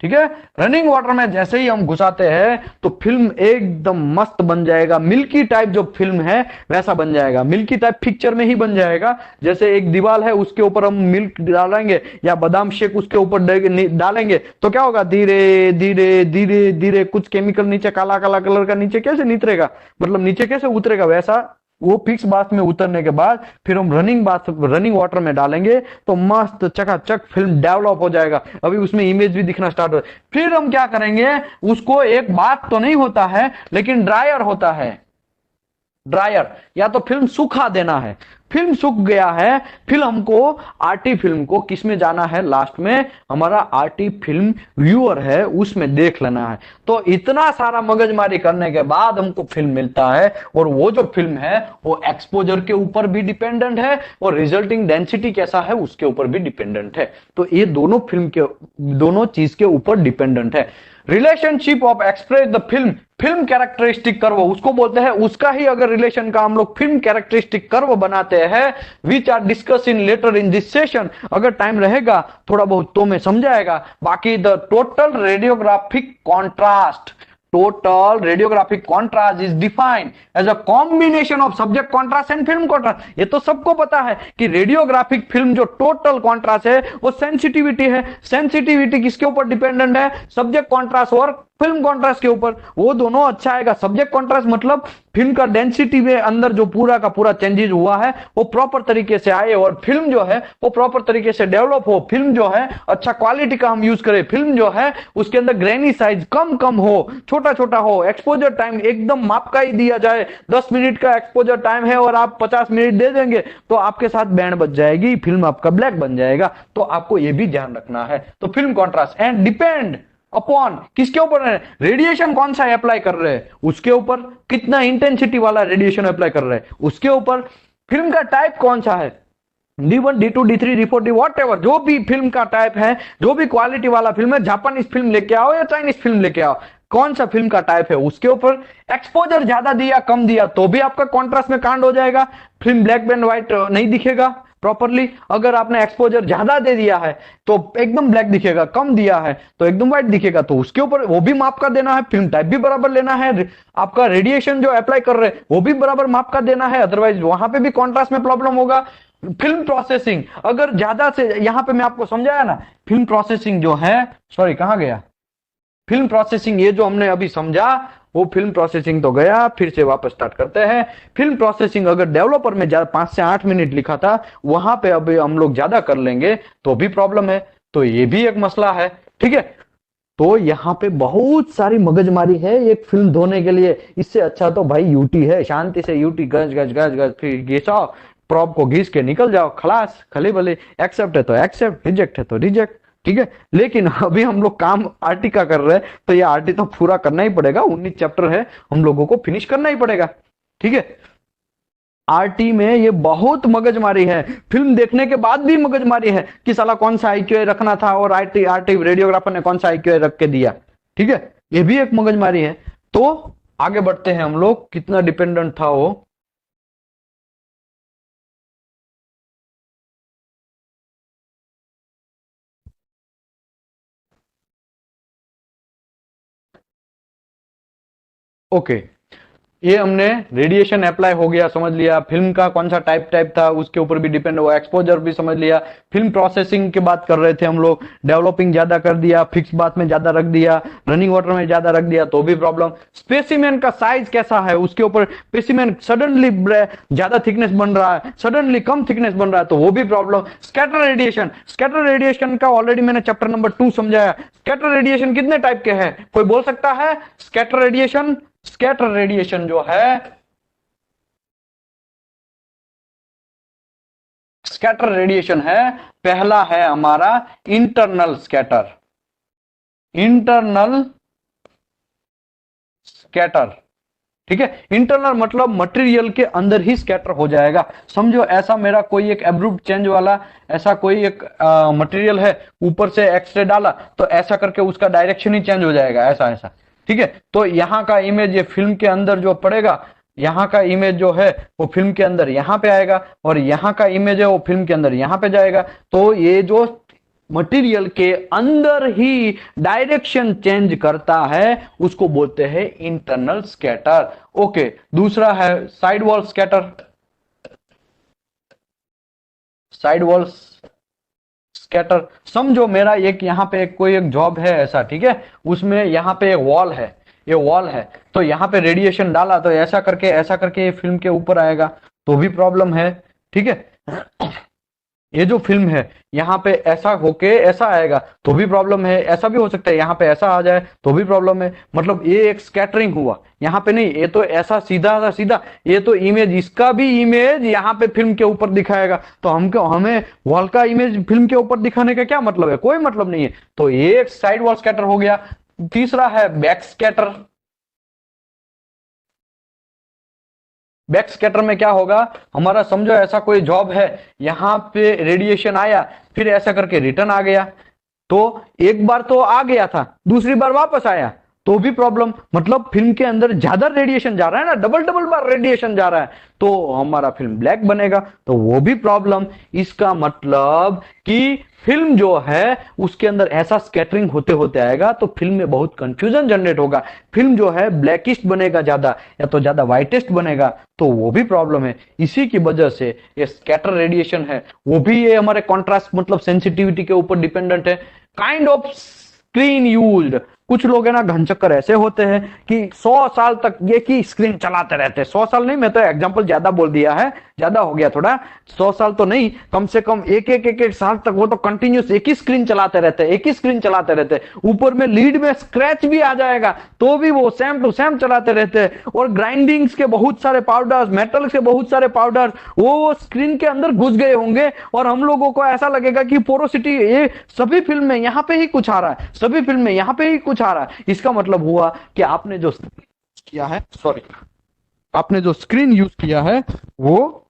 ठीक है। रनिंग वाटर में जैसे ही हम घुसाते हैं तो फिल्म एकदम मस्त बन जाएगा, मिल्की टाइप जो फिल्म है वैसा बन जाएगा, मिल्की टाइप पिक्चर में ही बन जाएगा। जैसे एक दीवार है उसके ऊपर हम मिल्क डालेंगे या बादाम शेक उसके ऊपर डालेंगे तो क्या होगा, धीरे धीरे धीरे धीरे कुछ केमिकल नीचे काला काला कलर का नीचे कैसे नितरेगा, मतलब नीचे कैसे उतरेगा, वैसा वो फिक्स बाथ में उतरने के बाद फिर हम रनिंग वाटर में डालेंगे तो मस्त चकाचक फिल्म डेवलप हो जाएगा। अभी उसमें इमेज भी दिखना स्टार्ट हो, फिर हम क्या करेंगे, उसको एक बात तो नहीं होता है लेकिन ड्रायर होता है, ड्रायर, या तो फिल्म सुखा देना है। फिल्म सूख गया है, फिर हमको आरटी फिल्म को किसमें जाना है, लास्ट में हमारा आरटी फिल्म व्यूअर है उसमें देख लेना है। तो इतना सारा मगजमारी करने के बाद हमको फिल्म मिलता है और वो जो फिल्म है वो एक्सपोजर के ऊपर भी डिपेंडेंट है और रिजल्टिंग डेंसिटी कैसा है उसके ऊपर भी डिपेंडेंट है। तो ये दोनों फिल्म के दोनों चीज के ऊपर डिपेंडेंट है। Relationship of express the film, film characteristic curve उसको बोलते हैं, उसका ही अगर रिलेशन का हम लोग फिल्म कैरेक्टरिस्टिक कर्व बनाते हैं which are discuss in later in this session. अगर टाइम रहेगा थोड़ा बहुत तो मैं समझाएगा। बाकी the total radiographic contrast, total radiographic contrast is defined as a combination of subject contrast and film contrast। ये तो सबको पता है कि रेडियोग्राफिक फिल्म जो टोटल कॉन्ट्रास्ट है वो सेंसिटिविटी है, सेंसिटिविटी किसके ऊपर डिपेंडेंट है, सब्जेक्ट कॉन्ट्रास्ट और फिल्म कॉन्ट्रास्ट के ऊपर। वो दोनों अच्छा आएगा, सब्जेक्ट कॉन्ट्रास्ट मतलब फिल्म का डेंसिटी में अंदर जो पूरा का पूरा चेंजेस हुआ है वो प्रॉपर तरीके से आए और फिल्म जो है वो प्रॉपर तरीके से डेवलप हो, फिल्म जो है अच्छा क्वालिटी का हम यूज करें, फिल्म जो है उसके अंदर ग्रेनी साइज कम कम हो, छोटा छोटा हो, एक्सपोजर टाइम एकदम माप का ही दिया जाए। 10 मिनट का एक्सपोजर टाइम है और आप 50 मिनट दे देंगे तो आपके साथ बैंड बच जाएगी, फिल्म आपका ब्लैक बन जाएगा। तो आपको यह भी ध्यान रखना है। तो film contrast and depend upon किसके ऊपर है, रेडिएशन कौन सा अप्लाई कर रहे हैं उसके ऊपर, कितना इंटेंसिटी वाला रेडिएशन अप्लाई कर रहे हैं उसके ऊपर, फिल्म का टाइप कौन सा है, D1 D2 D3 D4 D what ever, जो भी फिल्म का टाइप है, जो भी क्वालिटी वाला फिल्म है, जापानीज फिल्म लेके आओ या चाइनीज फिल्म लेके आओ, कौन सा फिल्म का टाइप है उसके ऊपर। एक्सपोजर ज्यादा दिया कम दिया तो भी आपका कॉन्ट्रास्ट में कांड हो जाएगा, फिल्म ब्लैक एंड व्हाइट नहीं दिखेगा प्रॉपरली। अगर आपने एक्सपोजर ज्यादा दे दिया है तो एकदम ब्लैक दिखेगा, कम दिया है तो एकदम व्हाइट दिखेगा। तो उसके ऊपर वो भी माप का देना है, फिल्म टाइप भी बराबर लेना है, आपका रेडिएशन जो अप्लाई कर रहे हैं वो भी बराबर माप का देना है, अदरवाइज वहां पे भी कॉन्ट्रास्ट में प्रॉब्लम होगा। फिल्म प्रोसेसिंग अगर ज्यादा से, यहां पे मैं आपको समझाया ना, फिल्म प्रोसेसिंग जो है, सॉरी कहां गया, फिल्म प्रोसेसिंग ये जो हमने अभी समझा वो फिल्म प्रोसेसिंग तो गया, फिर से वापस स्टार्ट करते हैं। फिल्म प्रोसेसिंग अगर डेवलपर में 5 से 8 मिनट लिखा था वहां पे अभी हम लोग ज्यादा कर लेंगे तो भी प्रॉब्लम है, तो ये भी एक मसला है, ठीक है। तो यहाँ पे बहुत सारी मगजमारी है एक फिल्म धोने के लिए। इससे अच्छा तो भाई यूटी है, शांति से यूटी गज गज गज गज फिर घिसाओ, प्रॉप को घिस के निकल जाओ, खलास खली भले। एक्सेप्ट है तो एक्सेप्ट, रिजेक्ट है तो रिजेक्ट, ठीक है। लेकिन अभी हम लोग काम आरटी का कर रहे हैं, तो ये आरटी तो पूरा करना ही पड़ेगा, 19 चैप्टर है, हम लोगों को फिनिश करना ही पड़ेगा, ठीक है। आरटी में ये बहुत मगजमारी है, फिल्म देखने के बाद भी मगजमारी है कि साला कौन सा आईक्यूआई रखना था और आरटी आरटी रेडियोग्राफर ने कौन सा आईक्यूआई रख के दिया, ठीक है। ये भी एक मगजमारी है। तो आगे बढ़ते हैं हम लोग, कितना डिपेंडेंट था वो। ओके, ये हमने रेडिएशन अप्लाई हो गया, समझ लिया। फिल्म का कौन सा टाइप था उसके ऊपर भी डिपेंड हुआ, एक्सपोजर भी समझ लिया। फिल्म प्रोसेसिंग की बात कर रहे थे हम लोग, डेवलपिंग ज्यादा कर दिया, फिक्स बात में ज्यादा रख दिया, रनिंग वाटर में ज्यादा रख दिया तो भी प्रॉब्लम। स्पेसिमेन का साइज कैसा है उसके ऊपर, स्पेसिमेन सडनली ज्यादा थिकनेस बन रहा है, सडनली कम थिकनेस बन रहा है तो वो भी problem. Scatter radiation, scatter radiation का ऑलरेडी मैंने चैप्टर नंबर 2 समझाया। स्कैटर रेडिएशन कितने टाइप के हैं, कोई बोल सकता है? स्कैटर रेडिएशन, स्कैटर रेडिएशन जो है, स्कैटर रेडिएशन है, पहला है हमारा इंटरनल स्कैटर, इंटरनल स्कैटर, ठीक है। इंटरनल मतलब मटेरियल के अंदर ही स्कैटर हो जाएगा। समझो ऐसा मेरा कोई एक एब्रूट चेंज वाला ऐसा कोई एक मटेरियल है, ऊपर से एक्सरे डाला तो ऐसा करके उसका डायरेक्शन ही चेंज हो जाएगा, ऐसा ऐसा, ठीक है। तो यहाँ का इमेज ये फिल्म के अंदर जो पड़ेगा, यहाँ का इमेज जो है वो फिल्म के अंदर यहाँ पे आएगा, और यहाँ का इमेज है वो फिल्म के अंदर यहाँ पे जाएगा। तो ये जो मटेरियल के अंदर ही डायरेक्शन चेंज करता है उसको बोलते हैं इंटरनल स्कैटर। ओके, दूसरा है side wall scatter, side wall scatter. समझो मेरा एक यहाँ पे कोई एक जॉब है ऐसा, ठीक है, उसमें यहाँ पे एक वॉल है, ये वॉल है, तो यहाँ पे रेडिएशन डाला तो ऐसा करके ये फिल्म के ऊपर आएगा तो भी प्रॉब्लम है, ठीक है। ये जो फिल्म है यहाँ पे ऐसा होके ऐसा आएगा तो भी प्रॉब्लम है, ऐसा भी हो सकता है यहाँ पे ऐसा आ जाए तो भी प्रॉब्लम है। मतलब ये एक स्कैटरिंग हुआ, यहाँ पे नहीं, ये तो ऐसा सीधा सीधा, ये तो इमेज, इसका भी इमेज यहाँ पे फिल्म के ऊपर दिखाएगा, तो हमको हमें वॉल का इमेज फिल्म के ऊपर दिखाने का क्या मतलब है? कोई मतलब नहीं है। तो ये एक साइड वॉल स्कैटर हो गया। तीसरा है बैक स्कैटर। बैक स्कैटर में क्या होगा हमारा, समझो ऐसा कोई जॉब है, यहां पे रेडिएशन आया, फिर ऐसा करके रिटर्न आ गया, तो एक बार तो आ गया था, दूसरी बार वापस आया तो भी प्रॉब्लम। मतलब फिल्म के अंदर ज्यादा रेडिएशन जा रहा है ना, डबल डबल बार रेडिएशन जा रहा है, तो हमारा फिल्म ब्लैक बनेगा, तो वो भी प्रॉब्लम। इसका मतलब कि फिल्म जो है उसके अंदर ऐसा स्कैटरिंग होते होते आएगा तो फिल्म में बहुत कंफ्यूजन जनरेट होगा, फिल्म जो है ब्लैकिस्ट बनेगा ज्यादा या तो ज्यादा व्हाइटेस्ट बनेगा, तो वो भी प्रॉब्लम है। इसी की वजह से ये स्कैटर रेडिएशन है वो भी ये हमारे कॉन्ट्रास्ट मतलब सेंसिटिविटी के ऊपर डिपेंडेंट है। काइंड ऑफ स्क्रीन यूज्ड, कुछ लोग है ना घनचक्कर ऐसे होते हैं कि 100 साल तक ये की स्क्रीन चलाते रहते हैं। 100 साल नहीं, मैं तो एग्जांपल ज्यादा बोल दिया है, ज्यादा हो गया थोड़ा, 100 साल तो नहीं, कम से कम एक साल तक वो तो कंटिन्यूस एक ही स्क्रीन चलाते रहते हैं, एक ही स्क्रीन चलाते रहते हैं। ऊपर में लीड में स्क्रैच भी आ जाएगा तो भी वो सेम टू सेम चलाते रहते हैं। और ग्राइंडिंग्स के बहुत सारे पाउडर्स, मेटल के बहुत सारे पाउडर्स वो स्क्रीन के अंदर घुस गए होंगे, और हम लोगों को ऐसा लगेगा कि पोरोसिटी, ये सभी फिल्म में यहाँ पे ही कुछ आ रहा है, सभी फिल्म में यहाँ पे ही कुछ आ रहा है। इसका मतलब हुआ कि आपने जो किया है, सॉरी, आपने जो स्क्रीन यूज किया है वो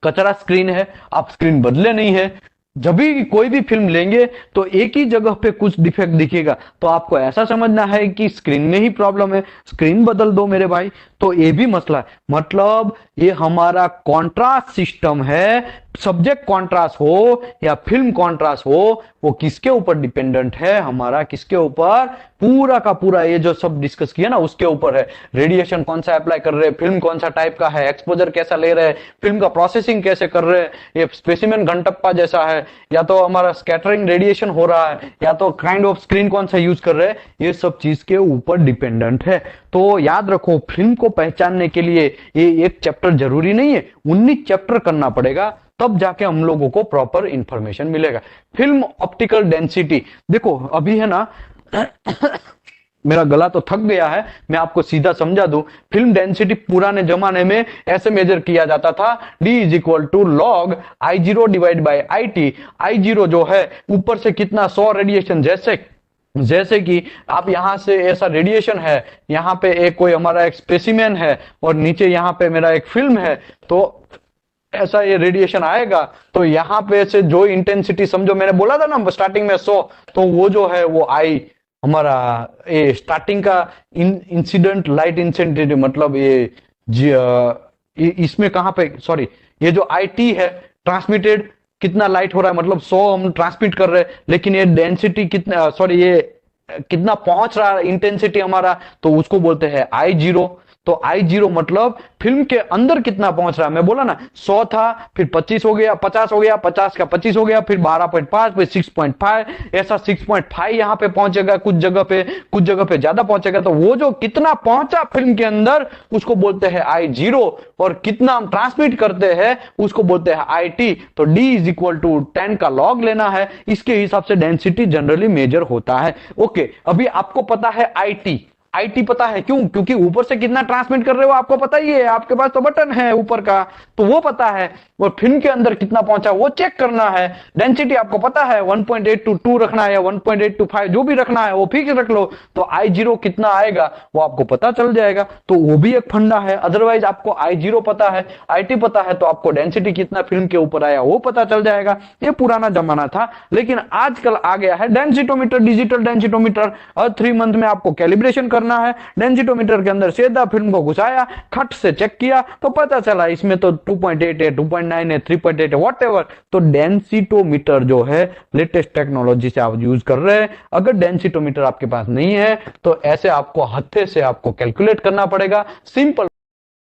कचरा स्क्रीन है, आप स्क्रीन बदले नहीं है। जब भी कोई भी फिल्म लेंगे तो एक ही जगह पे कुछ डिफेक्ट दिखेगा, तो आपको ऐसा समझना है कि स्क्रीन में ही प्रॉब्लम है, स्क्रीन बदल दो मेरे भाई। तो ये भी मसला है। मतलब ये हमारा कॉन्ट्रास्ट सिस्टम है, सब्जेक्ट कॉन्ट्रास्ट हो या फिल्म कॉन्ट्रास्ट हो, वो किसके ऊपर डिपेंडेंट है हमारा, किसके ऊपर? पूरा का पूरा ये जो सब डिस्कस किया ना उसके ऊपर है। रेडिएशन कौन सा अप्लाई कर रहे हैं, फिल्म कौन सा टाइप का है, एक्सपोजर कैसा ले रहे हैं, फिल्म का प्रोसेसिंग कैसे कर रहे हैं, ये स्पेसिमेन घनटप्पा जैसा है या तो हमारा स्कैटरिंग रेडिएशन हो रहा है या तो काइंड ऑफ स्क्रीन कौन सा यूज कर रहे हैं, ये सब चीज के ऊपर डिपेंडेंट है। तो याद रखो, फिल्म को पहचानने के लिए ये एक चैप्टर जरूरी नहीं है, 19 चैप्टर करना पड़ेगा, तब जाके हम लोगों को प्रॉपर इंफॉर्मेशन मिलेगा। फिल्म ऑप्टिकल डेंसिटी, देखो अभी है ना मेरा गला तो थक गया है, मैं आपको सीधा समझा दूं। फिल्म डेंसिटी पुराने जमाने में ऐसे मेजर किया जाता था, D is equal to log I0 divide by IT। I0 जो है ऊपर से कितना 100 रेडिएशन, जैसे जैसे कि आप यहां से ऐसा रेडिएशन है, यहां पे एक कोई हमारा एक स्पेसिमेन है और नीचे यहां पे मेरा एक फिल्म है, तो ऐसा ये रेडिएशन आएगा। तो यहां पे से जो इंटेंसिटी, समझो मैंने बोला था ना स्टार्टिंग में 100, तो वो जो है वो आई हमारा ये स्टार्टिंग का इंसिडेंट लाइट इंटेंसिटी, मतलब इसमें कहां पे, सॉरी, ये जो IT है ट्रांसमिटेड कितना लाइट हो रहा है, मतलब 100 हम ट्रांसमिट कर रहे हैं, लेकिन ये डेंसिटी कितना, सॉरी ये कितना पहुंच रहा है इंटेंसिटी हमारा, तो उसको बोलते हैं I0। तो I0 मतलब फिल्म के अंदर कितना पहुंच रहा है। मैं बोला ना 100 था, फिर 25 हो गया, 50 हो गया, 50 का 25 हो गया, फिर 12.5, फिर 6.5, ऐसा 6.5 यहां पे पहुंचेगा, कुछ जगह पे ज्यादा पहुंचेगा। तो वो जो कितना पहुंचा फिल्म के अंदर उसको बोलते हैं I0, और कितना हम ट्रांसमिट करते हैं उसको बोलते हैं IT। तो D इज इक्वल टू 10 का लॉग लेना है, इसके हिसाब से डेंसिटी जनरली मेजर होता है। ओके, अभी आपको पता है IT पता है, क्यों? क्योंकि ऊपर से कितना ट्रांसमिट कर रहे हो आपको पता ही है, आपके पास तो बटन है ऊपर का, तो वो पता है। और फिल्म के अंदर कितना पहुंचा वो चेक करना है। डेंसिटी आपको पता है 1.8 to 2 रखना है, या 1.8 to 5 जो भी रखना है वो फिक्स रख लो, तो I0 कितना आएगा वो आपको पता चल जाएगा। तो वो भी एक फंडा है। अदरवाइज आपको I0 पता है, IT पता है, तो आपको डेंसिटी कितना फिल्म के ऊपर आया वो पता चल जाएगा। ये पुराना जमाना था, लेकिन आजकल आ गया है डेंसिटोमीटर, डिजिटल डेंसिटोमीटर। हर 3 मंथ में आपको कैलिब्रेशन करना है। डेंसिटोमीटर के अंदर सीधा फिल्म को घुसाया, खट से चेक किया, तो पता चला इसमें तो 2.8 है, 2.9 है, 3.8 है, व्हाटएवर। तो डेंसिटोमीटर जो है लेटेस्ट टेक्नोलॉजी से आप यूज कर रहे हैं। अगर डेंसिटोमीटर आपके पास नहीं है तो ऐसे आपको हत्थे से आपको कैलकुलेट करना पड़ेगा। सिंपल